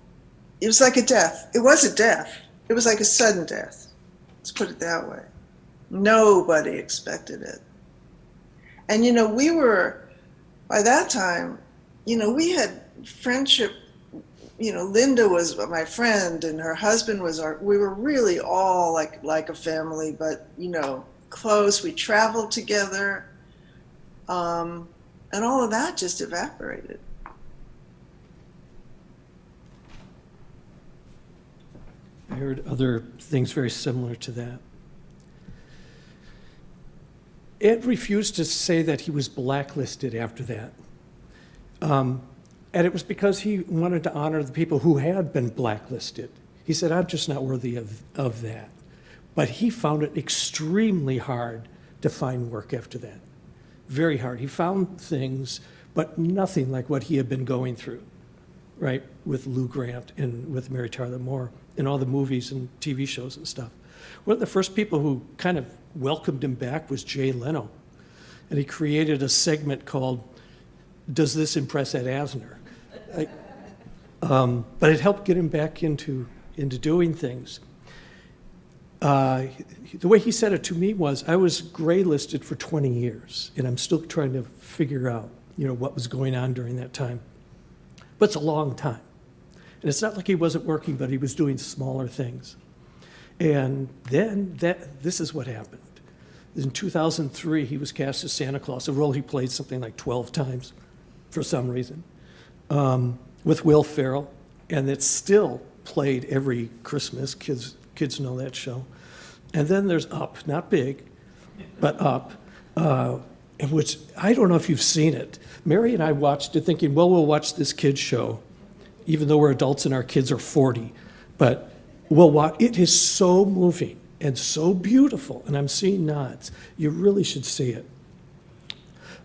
[SPEAKER 9] It was like a death. It was a death. It was like a sudden death. Let's put it that way. Nobody expected it. And, you know, we were, by that time, you know, we had friendship. You know, Linda was my friend and her husband was we were really all like a family, but, you know, close. We traveled together. And all of that just evaporated.
[SPEAKER 2] I heard other things very similar to that. Ed refused to say that he was blacklisted after that. And it was because he wanted to honor the people who had been blacklisted. He said, I'm just not worthy of that. But he found it extremely hard to find work after that. Very hard. He found things, but nothing like what he had been going through, right, with Lou Grant and with Mary Tyler Moore and all the movies and TV shows and stuff. One of the first people who kind of welcomed him back was Jay Leno. And he created a segment called does this impress Ed Asner? But it helped get him back into doing things. The way he said it to me was, I was gray listed for 20 years, and I'm still trying to figure out, what was going on during that time. But it's a long time. And it's not like he wasn't working, but he was doing smaller things. And then this is what happened. In 2003, he was cast as Santa Claus, a role he played something like 12 times for some reason, with Will Ferrell. And it's still played every Christmas. Kids know that show. And then there's Up, not big, but Up, in which, I don't know if you've seen it. Mary and I watched it thinking, well, we'll watch this kid's show, even though we're adults and our kids are 40. But we'll watch. It is so moving and so beautiful, and I'm seeing nods. You really should see it.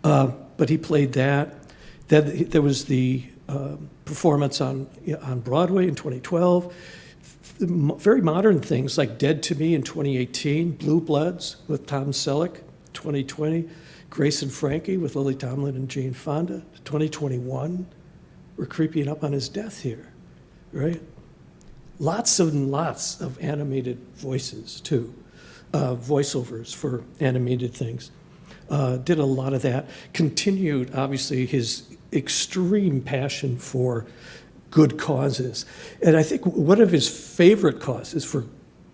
[SPEAKER 2] But he played that. Then there was the performance on Broadway in 2012. Very modern things like Dead to Me in 2018, Blue Bloods with Tom Selleck, 2020, Grace and Frankie with Lily Tomlin and Jane Fonda, 2021. We're creeping up on his death here, right? Lots and lots of animated voices, too, voiceovers for animated things. Did a lot of that. Continued, obviously, his extreme passion for good causes. And I think one of his favorite causes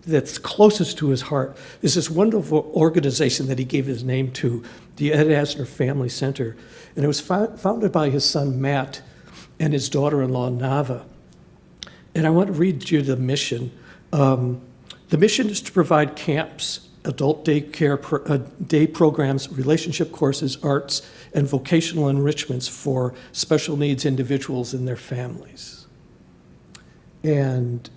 [SPEAKER 2] that's closest to his heart is this wonderful organization that he gave his name to, the Ed Asner Family Center. And it was founded by his son, Matt, and his daughter-in-law, Nava. And I want to read you the mission. The mission is to provide camps, adult daycare day programs, relationship courses, arts, and vocational enrichments for special needs individuals and their families. And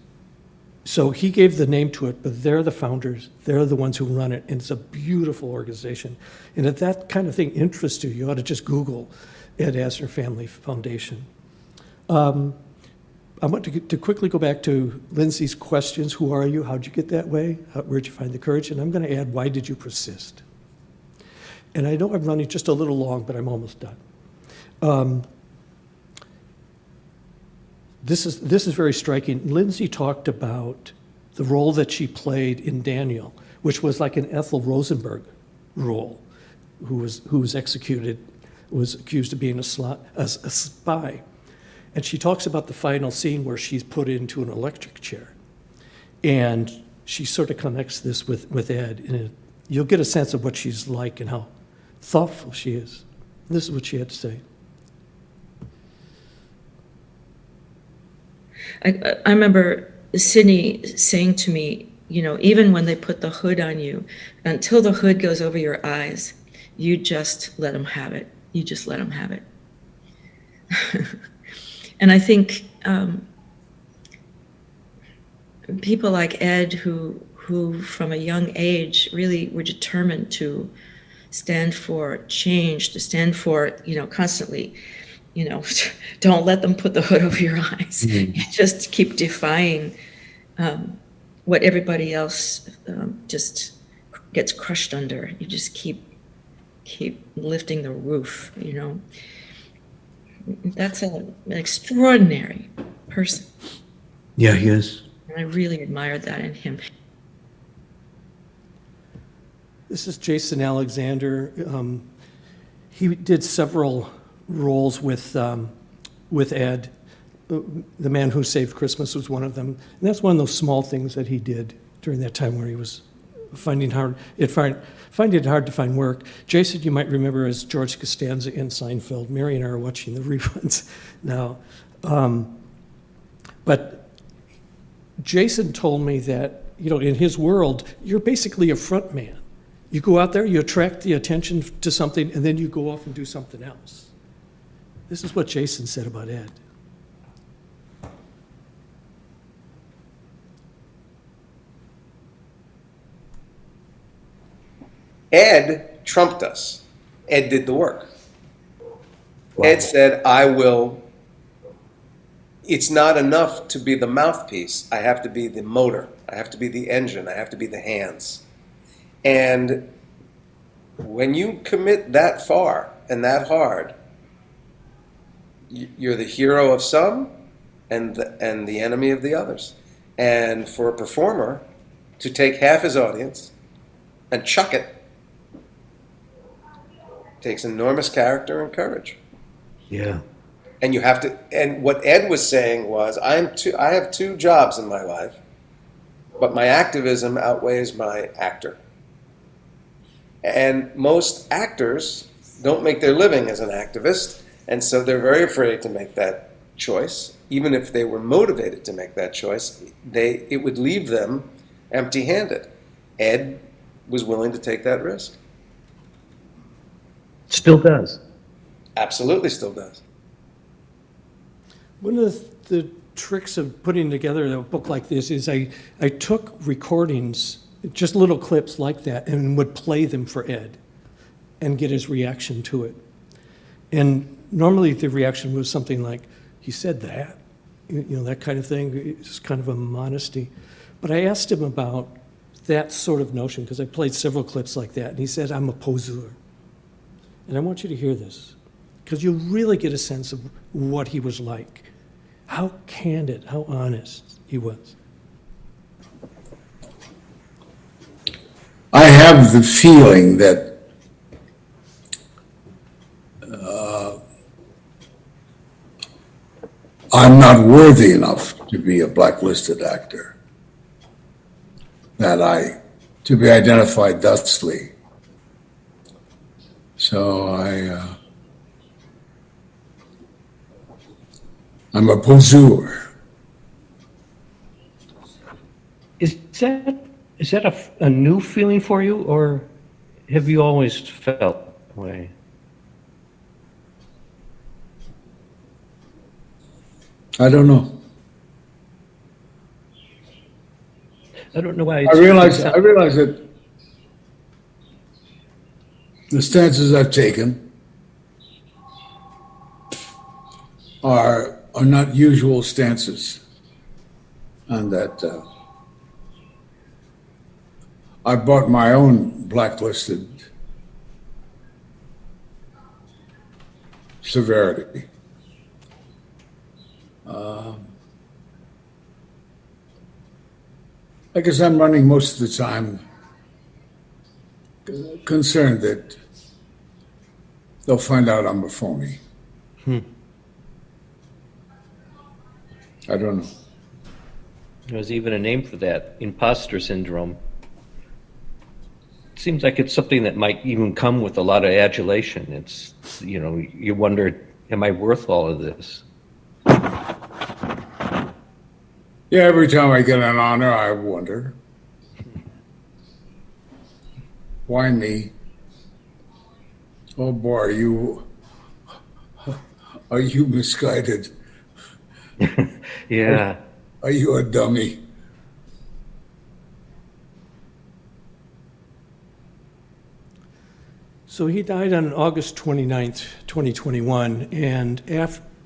[SPEAKER 2] so he gave the name to it, but they're the founders. They're the ones who run it, and it's a beautiful organization. And if that kind of thing interests you, you ought to just Google Ed Asner Family Foundation. I want to quickly go back to Lindsay's questions. Who are you? How'd you get that way? Where'd you find the courage? And I'm going to add, why did you persist? And I know I'm running just a little long, but I'm almost done. This is very striking. Lindsay talked about the role that she played in Daniel, which was like an Ethel Rosenberg role, who was executed, was accused of being a spy. And she talks about the final scene where she's put into an electric chair. And she sort of connects this with Ed. And you'll get a sense of what she's like and how thoughtful she is. This is what she had to say.
[SPEAKER 11] I remember Sydney saying to me, even when they put the hood on you, until the hood goes over your eyes, you just let them have it. You just let them have it. And I think people like Ed, who from a young age really were determined to stand for change, to stand for, constantly, don't let them put the hood over your eyes.
[SPEAKER 8] Mm-hmm.
[SPEAKER 11] You just keep defying what everybody else just gets crushed under. You just keep lifting the roof, That's an extraordinary person.
[SPEAKER 8] Yeah, he is.
[SPEAKER 11] And I really admired that in him.
[SPEAKER 2] This is Jason Alexander. He did several roles with Ed. The Man Who Saved Christmas was one of them. And that's one of those small things that he did during that time where he was finding it hard to find work. Jason, you might remember as George Costanza in Seinfeld. Mary and I are watching the reruns now. But Jason told me that, in his world, you're basically a front man. You go out there, you attract the attention to something, and then you go off and do something else. This is what Jason said about Ed.
[SPEAKER 12] Ed trumped us. Ed did the work.
[SPEAKER 8] Wow.
[SPEAKER 12] Ed said, it's not enough to be the mouthpiece. I have to be the motor. I have to be the engine. I have to be the hands. And when you commit that far and that hard, you're the hero of some and the enemy of the others. And for a performer to take half his audience and chuck it takes enormous character and courage.
[SPEAKER 8] Yeah.
[SPEAKER 12] And you have to, and what Ed was saying was, I have two jobs in my life, but my activism outweighs my actor. And most actors don't make their living as an activist, and so they're very afraid to make that choice. Even if they were motivated to make that choice, it would leave them empty-handed. Ed was willing to take that risk.
[SPEAKER 8] Still does.
[SPEAKER 12] Absolutely still does.
[SPEAKER 2] One of the tricks of putting together a book like this is I took recordings, just little clips like that, and would play them for Ed and get his reaction to it. And normally the reaction was something like, he said that, that kind of thing. It's kind of a modesty. But I asked him about that sort of notion, because I played several clips like that, and he said, I'm a poseur. And I want you to hear this, because you'll really get a sense of what he was like. How candid, how honest he was.
[SPEAKER 7] I have the feeling that I'm not worthy enough to be a blacklisted actor, to be identified thusly. So I'm a poseur.
[SPEAKER 8] Is that a new feeling for you, or have you always felt that way?
[SPEAKER 7] I don't know.
[SPEAKER 8] I don't know why.
[SPEAKER 7] I realize that the stances I've taken are not usual stances, and that I brought my own blacklisted severity. I guess I'm running most of the time concerned that they'll find out I'm a phony. I don't know.
[SPEAKER 8] There's even a name for that, imposter syndrome. It seems like it's something that might even come with a lot of adulation. It's, you wonder, am I worth all of this?
[SPEAKER 7] Yeah, every time I get an honor, I wonder, why me? Oh boy, are you misguided?
[SPEAKER 8] Yeah.
[SPEAKER 7] Are you a dummy?
[SPEAKER 2] So he died on August 29th, 2021, and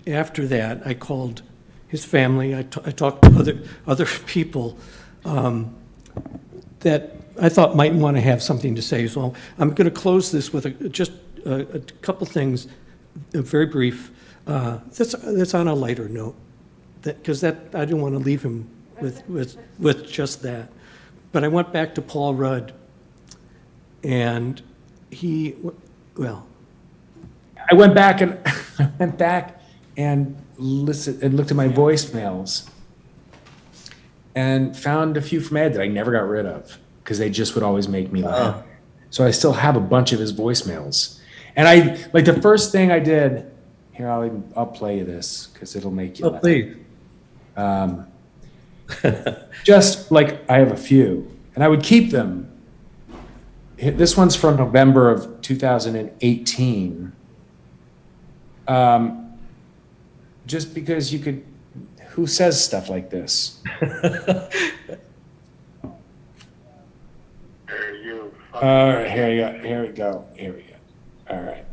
[SPEAKER 2] after that, I called his family. I talked to other people that I thought might want to have something to say. So I'm going to close this with just a couple things, very brief. That's on a lighter note, because I didn't want to leave him with just that. But I went back to Paul Rudd, and
[SPEAKER 13] I went back and listened and looked at my voicemails and found a few from Ed that I never got rid of because they just would always make me laugh. So I still have a bunch of his voicemails. And the first thing I did, here, I'll play you this because it'll make you laugh.
[SPEAKER 8] Please.
[SPEAKER 13] Just like I have a few, and I would keep them. This one's from November of 2018. Just because who says stuff like this? All right, here we go. All right.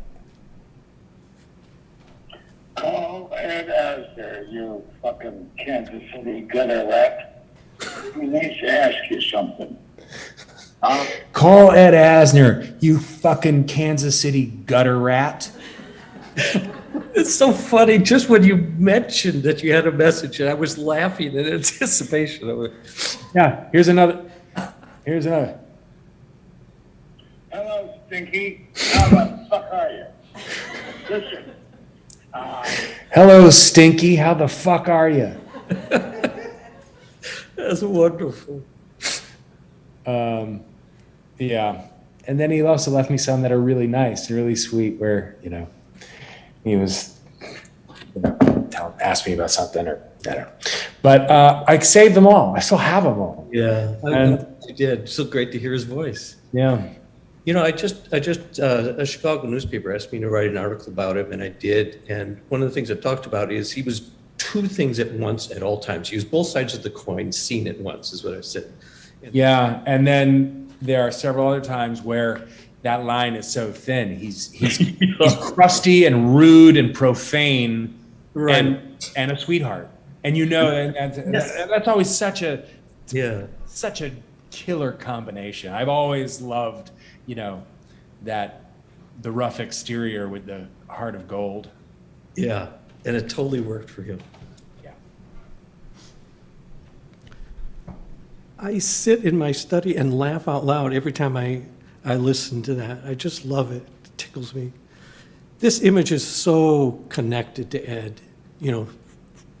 [SPEAKER 5] Call Ed Asner, you fucking Kansas City gutter rat. He needs to ask you something.
[SPEAKER 13] Call Ed Asner, you fucking Kansas City gutter rat.
[SPEAKER 2] It's so funny, just when you mentioned that you had a message, and I was laughing in anticipation of it.
[SPEAKER 13] Yeah, here's another.
[SPEAKER 5] Hello, Stinky. How the fuck are you? Listen.
[SPEAKER 13] Hello, Stinky. How the fuck are you?
[SPEAKER 2] That's wonderful.
[SPEAKER 13] Yeah. And then he also left me some that are really nice, really sweet, where, he was, asked me about something or I don't know. But I saved them all. I still have them all.
[SPEAKER 2] Yeah,
[SPEAKER 13] And-
[SPEAKER 2] you did. So great to hear his voice.
[SPEAKER 13] Yeah.
[SPEAKER 2] A Chicago newspaper asked me to write an article about him, and I did. And one of the things I talked about is he was two things at once at all times. He was both sides of the coin, seen at once, is what I said.
[SPEAKER 13] Yeah. And then there are several other times where that line is so thin. He's crusty and rude and profane,
[SPEAKER 2] Right.
[SPEAKER 13] and a sweetheart. And that's always such a killer combination. I've always loved, that the rough exterior with the heart of gold.
[SPEAKER 2] Yeah, and it totally worked for him.
[SPEAKER 13] Yeah.
[SPEAKER 2] I sit in my study and laugh out loud every time I listen to that. I just love it. It tickles me. This image is so connected to Ed,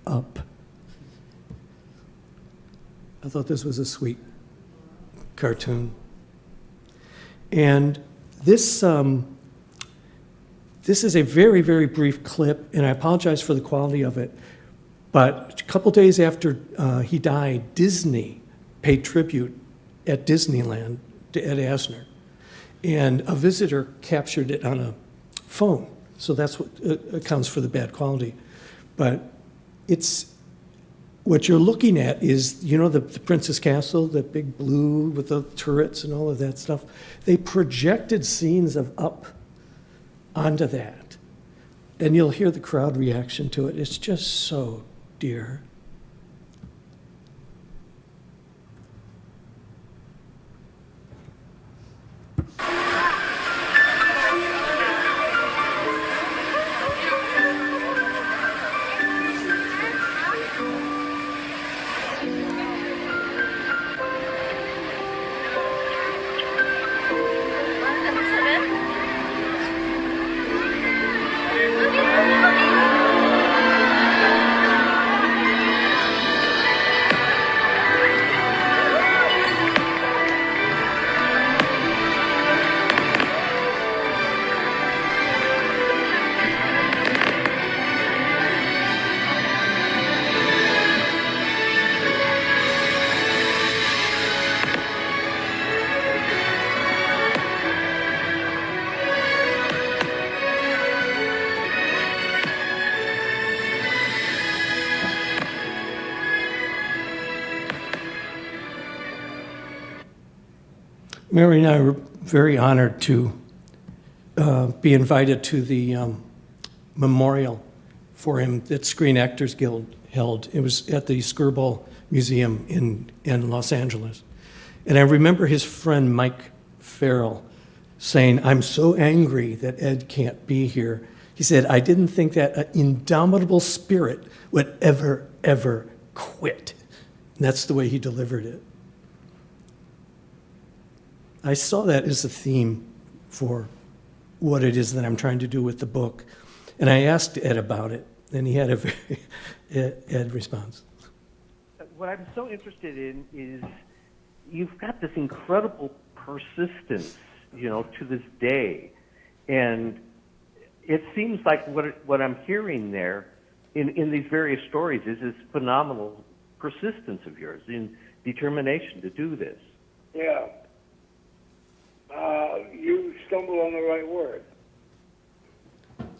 [SPEAKER 2] up. I thought this was a sweet cartoon. And this is a very, very brief clip, and I apologize for the quality of it. But a couple days after he died, Disney paid tribute at Disneyland to Ed Asner. And a visitor captured it on a phone. So that's what accounts for the bad quality. But what you're looking at is, the Princess Castle, the big blue with the turrets and all of that stuff. They projected scenes of Up onto that. And you'll hear the crowd reaction to it. It's just so dear. Mary and I were very honored to be invited to the memorial for him that Screen Actors Guild held. It was at the Skirball Museum in Los Angeles. And I remember his friend Mike Farrell saying, "I'm so angry that Ed can't be here." He said, "I didn't think that an indomitable spirit would ever, ever quit." And that's the way he delivered it. I saw that as a theme for what it is that I'm trying to do with the book. And I asked Ed about it, and he had a very Ed response.
[SPEAKER 14] What I'm so interested in is you've got this incredible persistence, to this day. And it seems like what I'm hearing there in these various stories is this phenomenal persistence of yours in determination to do this.
[SPEAKER 5] Yeah. You stumbled on the right word.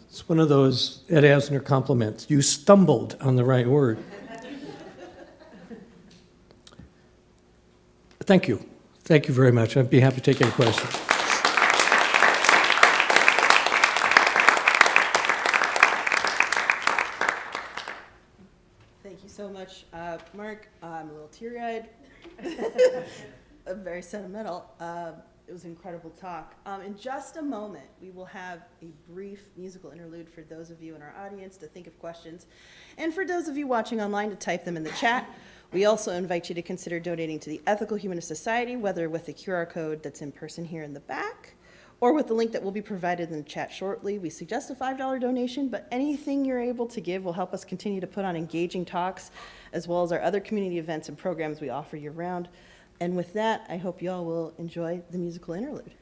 [SPEAKER 2] It's one of those Ed Asner compliments. You stumbled on the right word. Thank you. Thank you very much. I'd be happy to take any questions.
[SPEAKER 1] Thank you so much, Mark. I'm a little teary-eyed. Very sentimental. It was an incredible talk. In just a moment, we will have a brief musical interlude for those of you in our audience to think of questions, and for those of you watching online to type them in the chat. We also invite you to consider donating to the Ethical Humanist Society, whether with the QR code that's in person here in the back, or with the link that will be provided in the chat shortly. We suggest a $5 donation, but anything you're able to give will help us continue to put on engaging talks, as well as our other community events and programs we offer year-round. And with that, I hope you all will enjoy the musical interlude.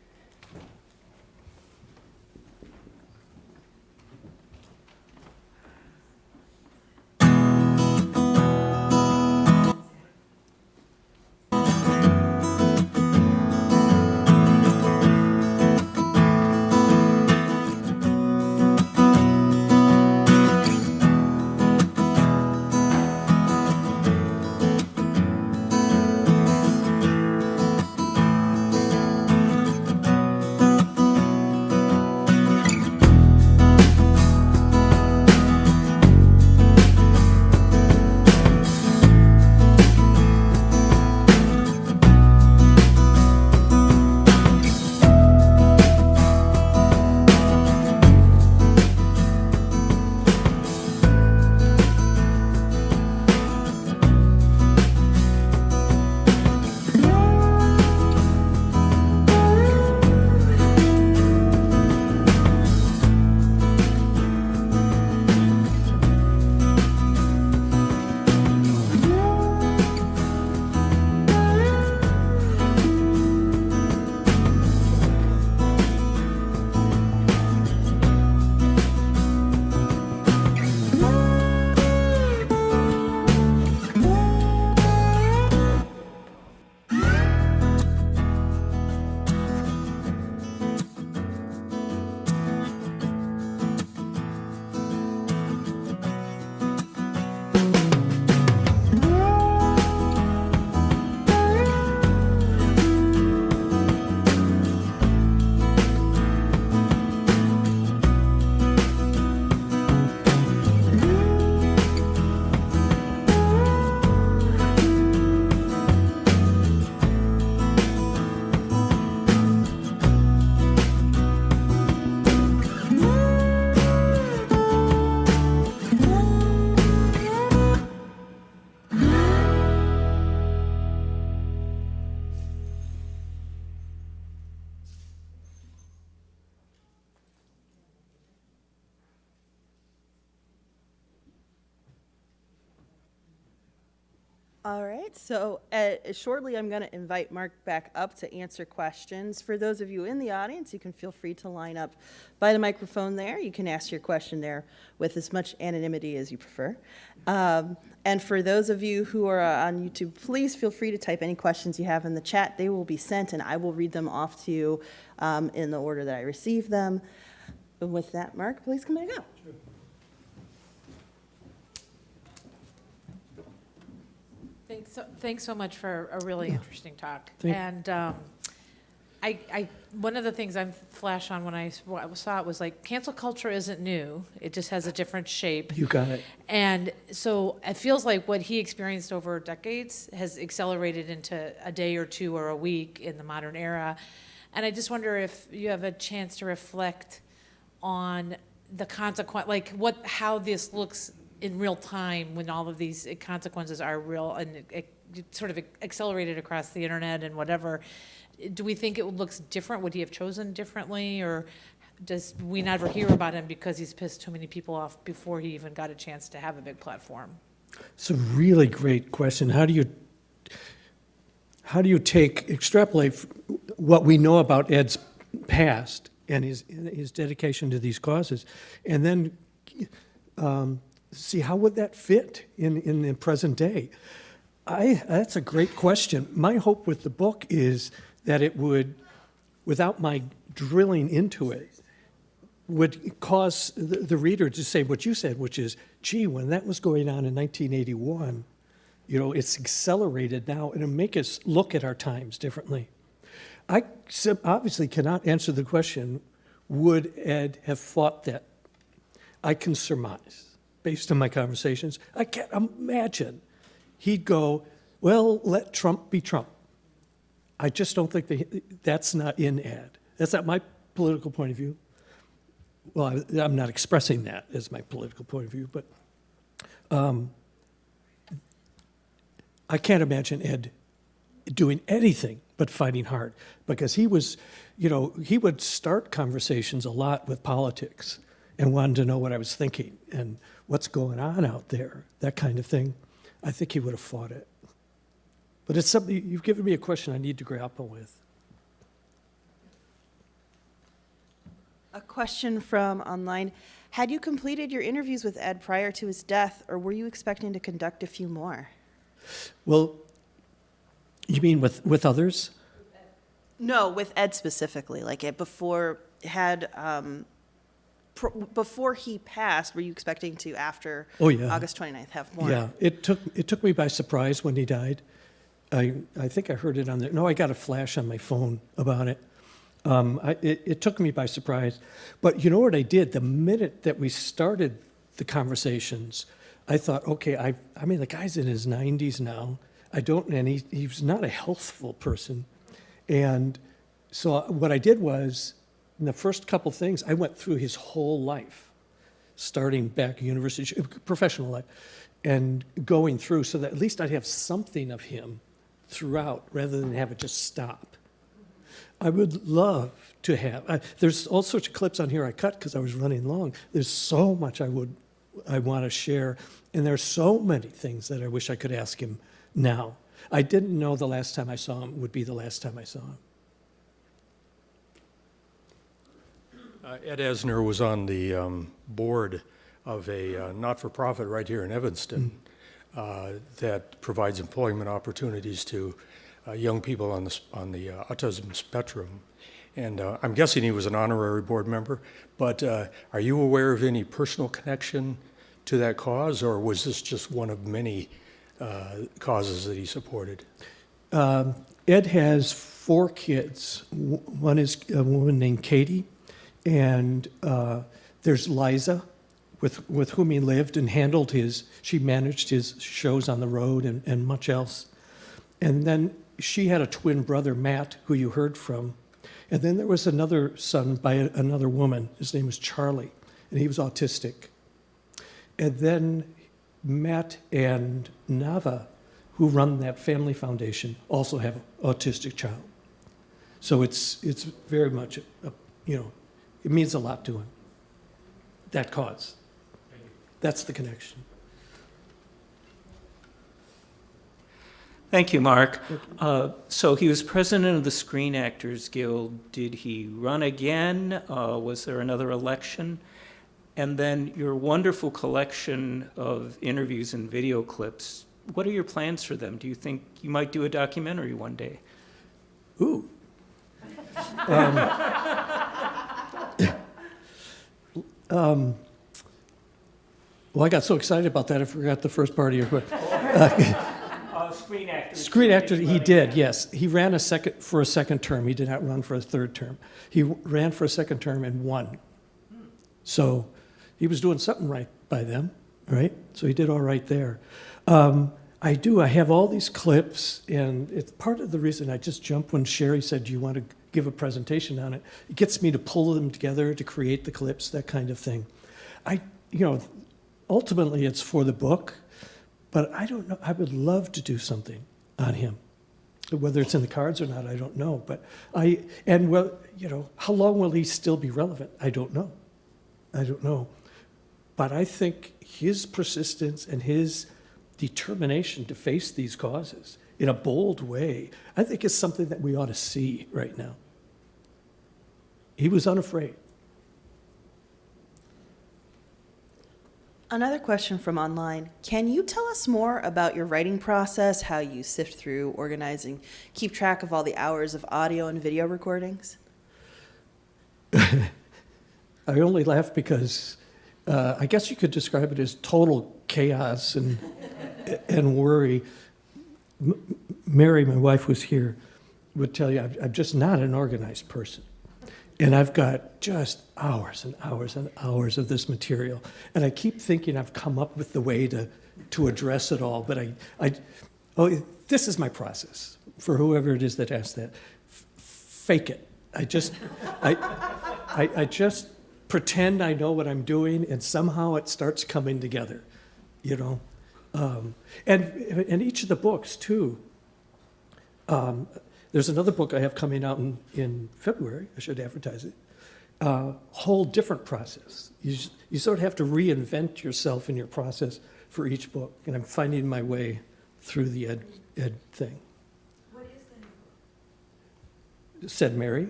[SPEAKER 1] All right, so shortly I'm going to invite Mark back up to answer questions. For those of you in the audience, you can feel free to line up by the microphone there. You can ask your question there with as much anonymity as you prefer. And for those of you who are on YouTube, please feel free to type any questions you have in the chat. They will be sent, and I will read them off to you in the order that I receive them. And with that, Mark, please come back up. Sure.
[SPEAKER 15] Thanks so much for a really interesting talk.
[SPEAKER 2] Thank
[SPEAKER 15] And I one of the things I flashed on when I saw it was like, cancel culture isn't new. It just has a different shape.
[SPEAKER 2] You got it.
[SPEAKER 15] And so it feels like what he experienced over decades has accelerated into a day or two or a week in the modern era. And I just wonder if you have a chance to reflect on the consequence, like how this looks in real time when all of these consequences are real and it sort of accelerated across the internet and whatever. Do we think it looks different? Would he have chosen differently, or does we never hear about him because he's pissed too many people off before he even got a chance to have a big platform?
[SPEAKER 2] It's a really great question. How do you extrapolate what we know about Ed's past and his dedication to these causes, and then see how would that fit in the present day? That's a great question. My hope with the book is that it would, without my drilling into it, would cause the reader to say what you said, which is, gee, when that was going on in 1981, it's accelerated now, and it'll make us look at our times differently. I obviously cannot answer the question, would Ed have thought that? I can surmise, based on my conversations. I can't imagine he'd go, well, let Trump be Trump. I just don't think that's not in Ed. That's not my political point of view. Well, I'm not expressing that as my political point of view, but I can't imagine Ed doing anything but fighting hard, because he was, he would start conversations a lot with politics and wanted to know what I was thinking and what's going on out there, that kind of thing. I think he would have fought it. But it's something, you've given me a question I need to grapple with.
[SPEAKER 1] A question from online. Had you completed your interviews with Ed prior to his death, or were you expecting to conduct a few more?
[SPEAKER 2] Well, you mean with others?
[SPEAKER 1] No, with Ed specifically. Before he passed, were you expecting to, after August 29th, have more?
[SPEAKER 2] Yeah, it took me by surprise when he died. I think I heard it on there. No, I got a flash on my phone about it. It took me by surprise. But you know what I did? The minute that we started the conversations, I thought, okay, I mean, the guy's in his 90s now. And he's not a healthful person. And so what I did was, in the first couple things, I went through his whole life, starting back university, professional life, and going through so that at least I'd have something of him throughout rather than have it just stop. I would love to have, there's all sorts of clips on here I cut because I was running long. There's so much I want to share, and there's so many things that I wish I could ask him now. I didn't know the last time I saw him would be the last time I saw him.
[SPEAKER 16] Ed Asner was on the board of a not-for-profit right here in Evanston that provides employment opportunities to young people on the autism spectrum. And I'm guessing he was an honorary board member, but are you aware of any personal connection to that cause, or was this just one of many causes that he supported?
[SPEAKER 2] Ed has 4 kids. One is a woman named Katie, and there's Liza, with whom he lived and she managed his shows on the road and much else. And then she had a twin brother, Matt, who you heard from. And then there was another son by another woman. His name was Charlie, and he was autistic. And then Matt and Nava, who run that family foundation, also have an autistic child. So it's very much, it means a lot to him, that cause. That's the connection.
[SPEAKER 17] Thank you, Mark. So he was president of the Screen Actors Guild. Did he run again? Was there another election? And then your wonderful collection of interviews and video clips, what are your plans for them? Do you think you might do a documentary one day?
[SPEAKER 2] Ooh. Well, I got so excited about that, I forgot the first part of your question.
[SPEAKER 17] Screen Actors.
[SPEAKER 2] Screen Actor, he did, yes. He ran for a second term. He did not run for a third term. He ran for a second term and won. So he was doing something right by them, right? So he did all right there. I have all these clips, and it's part of the reason I just jumped when Sherry said, do you want to give a presentation on it? It gets me to pull them together to create the clips, that kind of thing. Ultimately it's for the book, but I don't know. I would love to do something on him. Whether it's in the cards or not, I don't know. But how long will he still be relevant? I don't know. But I think his persistence and his determination to face these causes in a bold way, I think is something that we ought to see right now. He was unafraid.
[SPEAKER 1] Another question from online. Can you tell us more about your writing process, how you sift through, organizing, keep track of all the hours of audio and video recordings?
[SPEAKER 2] I only laugh because I guess you could describe it as total chaos and worry. Mary, my wife, who's here, would tell you I'm just not an organized person. And I've got just hours and hours and hours of this material. And I keep thinking I've come up with the way to address it all. But this is my process. for whoever it is that asked that. Fake it. I just pretend I know what I'm doing, and somehow it starts coming together, you know. And each of the books too. There's another book I have coming out in February. I should advertise it. Whole different process. You sort of have to reinvent yourself in your process for each book, and I'm finding my way through the Ed thing.
[SPEAKER 11] What is the
[SPEAKER 2] Said Mary.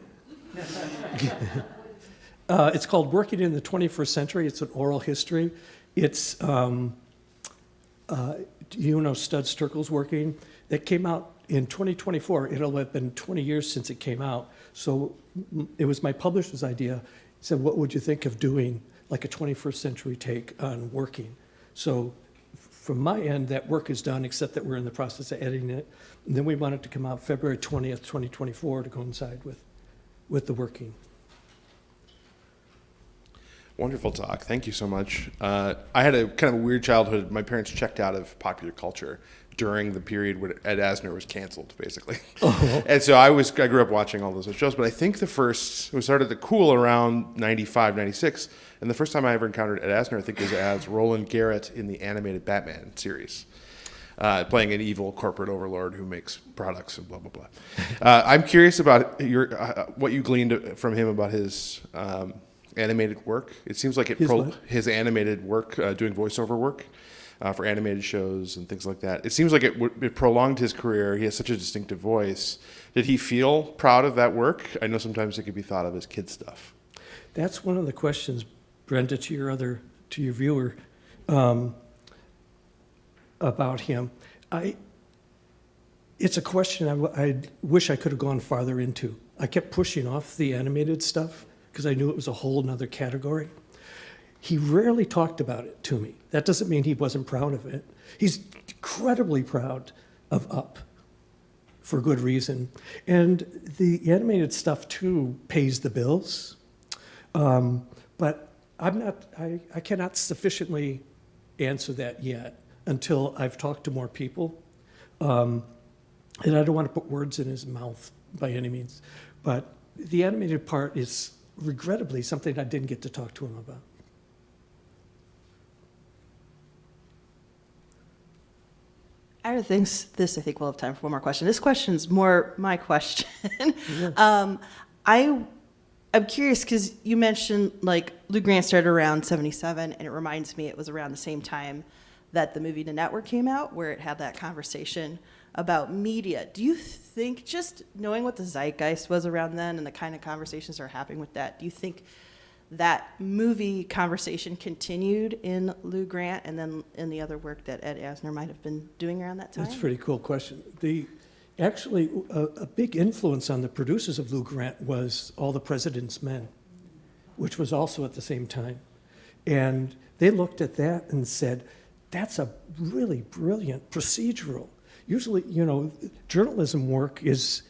[SPEAKER 2] It's called Working in the 21st Century. It's an oral history. It's, you know, Stud Sterkel's working. That came out in 2024. It'll have been 20 years since it came out. So it was my publisher's idea. He said, what would you think of doing like a 21st century take on working? So from my end, that work is done, except that we're in the process of editing it. And then we want it to come out February 20th, 2024 to coincide with the working.
[SPEAKER 18] Wonderful talk. Thank you so much. I had a kind of weird childhood. My parents checked out of popular culture during the period when Ed Asner was canceled, basically. Oh. And so I grew up watching all those shows, but I think it started to cool around 95, 96. And the first time I ever encountered Ed Asner, I think, was as Roland Garrett in the animated Batman series, playing an evil corporate overlord who makes products and blah, blah, blah. I'm curious about what you gleaned from him about his animated work. It seems like his animated work, doing voiceover work for animated shows and things like that. It seems like it prolonged his career. He has such a distinctive voice. Did he feel proud of that work? I know sometimes it could be thought of as kid stuff.
[SPEAKER 2] That's one of the questions, Brenda, to your viewer, about him. It's a question I wish I could have gone farther into. I kept pushing off the animated stuff because I knew it was a whole nother category. He rarely talked about it to me. That doesn't mean he wasn't proud of it. He's incredibly proud of Up for good reason. And the animated stuff too pays the bills. But I cannot sufficiently answer that yet until I've talked to more people. And I don't want to put words in his mouth by any means. But the animated part is regrettably something I didn't get to talk to him about.
[SPEAKER 1] I think we'll have time for one more question. This question's more my question.
[SPEAKER 2] Yeah.
[SPEAKER 1] I'm curious because you mentioned like Lou Grant started around 77, and it reminds me it was around the same time that the movie The Network came out, where it had that conversation about media. Do you think, just knowing what the zeitgeist was around then and the kind of conversations that are happening with that, do you think that movie conversation continued in Lou Grant and then in the other work that Ed Asner might have been doing around that time?
[SPEAKER 2] That's a pretty cool question. Actually, a big influence on the producers of Lou Grant was All the President's Men, which was also at the same time. And they looked at that and said, that's a really brilliant procedural. Usually, journalism work is,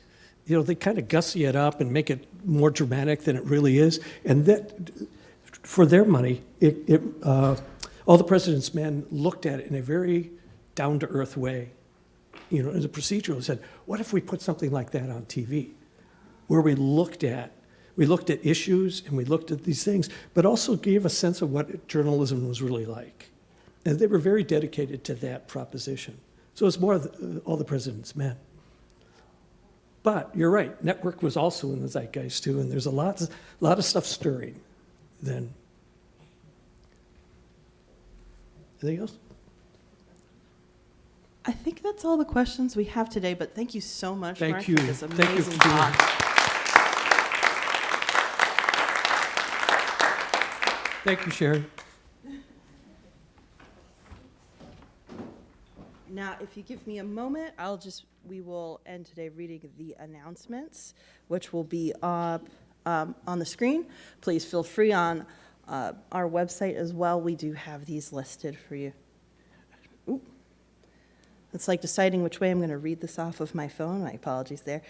[SPEAKER 2] they kind of gussy it up and make it more dramatic than it really is. And that, for their money, All the President's Men looked at it in a very down-to-earth way. As a procedural, said, what if we put something like that on TV, where we looked at issues and we looked at these things, but also gave a sense of what journalism was really like. And they were very dedicated to that proposition. So it's more All the President's Men. But you're right, Network was also in the zeitgeist too, and there's a lot of stuff stirring then. Anything else?
[SPEAKER 1] I think that's all the questions we have today, but thank you so much, Mark,
[SPEAKER 2] Thank you.
[SPEAKER 1] for this
[SPEAKER 2] Thank you
[SPEAKER 1] amazing
[SPEAKER 2] for being
[SPEAKER 1] talk.
[SPEAKER 2] Thank you, Sharon.
[SPEAKER 1] Now, if you give me a moment, we will end today reading the announcements, which will be up on the screen. Please feel free on our website as well. We do have these listed for you. Ooh. It's like deciding which way I'm going to read this off of my phone. My apologies there.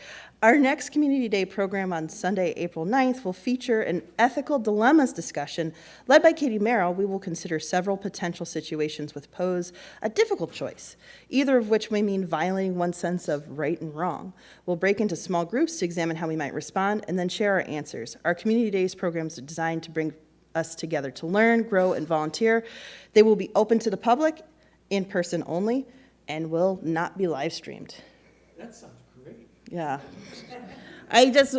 [SPEAKER 1] Our next Community Day program on Sunday, April 9th, will feature an ethical dilemmas discussion. Led by Katie Merrill, we will consider several potential situations which pose a difficult choice, either of which may mean violating one's sense of right and wrong. We'll break into small groups to examine how we might respond and then share our answers. Our Community Days programs are designed to bring us together to learn, grow, and volunteer. They will be open to the public, in person only, and will not be live streamed.
[SPEAKER 2] That sounds great.
[SPEAKER 1] Yeah. I just,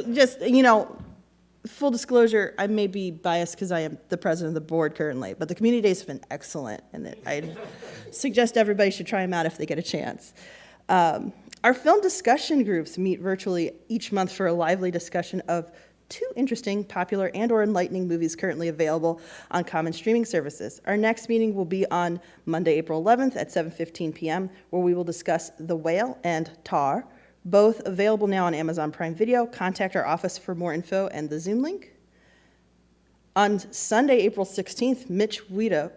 [SPEAKER 1] full disclosure, I may be biased because I am the president of the board currently, but the Community Days have been excellent, and I suggest everybody should try them out if they get a chance. Our film discussion groups meet virtually each month for a lively discussion of 2 interesting, popular, and/or enlightening movies currently available on common streaming services. Our next meeting will be on Monday, April 11th at 7:15 p.m., where we will discuss The Whale and Tar, both available now on Amazon Prime Video. Contact our office for more info and the Zoom link. On Sunday, April 16th, Mitch Guido,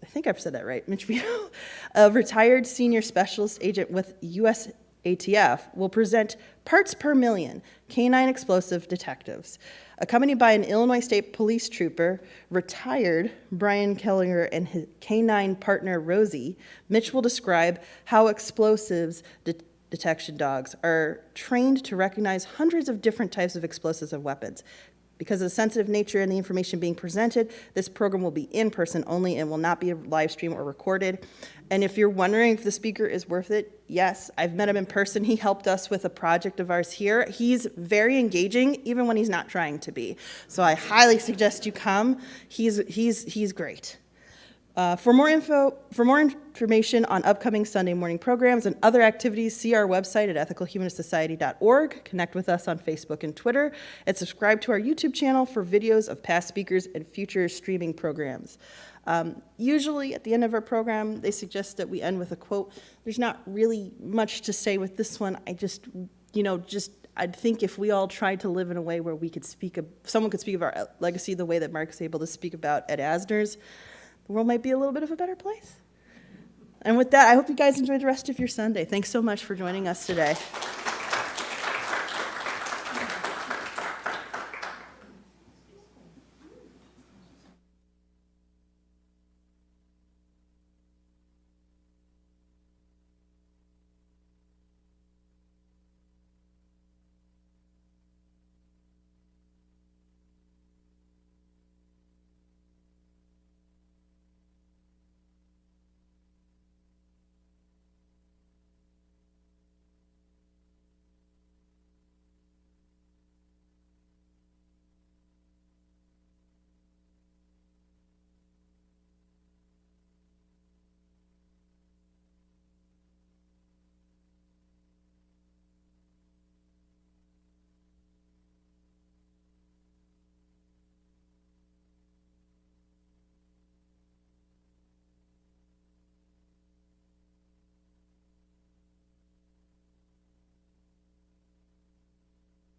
[SPEAKER 1] I think I've said that right, Mitch Guido, a retired senior specialist agent with U.S. ATF, will present Parts Per Million, Canine Explosive Detectives. Accompanied by an Illinois State Police trooper, retired Brian Kellinger, and his canine partner Rosie, Mitch will describe how explosives detection dogs are trained to recognize hundreds of different types of explosives and weapons. Because of the sensitive nature and the information being presented, this program will be in person only and will not be live streamed or recorded. And if you're wondering if the speaker is worth it, yes, I've met him in person. He helped us with a project of ours here. He's very engaging, even when he's not trying to be. So I highly suggest you come. He's great. For more information on upcoming Sunday morning programs and other activities, see our website at ethicalhumanistsociety.org. Connect with us on Facebook and Twitter, and subscribe to our YouTube channel for videos of past speakers and future streaming programs. Usually at the end of our program, they suggest that we end with a quote. There's not really much to say with this one. I think if we all tried to live in a way where someone could speak of our legacy the way that Mark is able to speak about Ed Asner's, the world might be a little bit of a better place. And with that, I hope you guys enjoy the rest of your Sunday. Thanks so much for joining us today.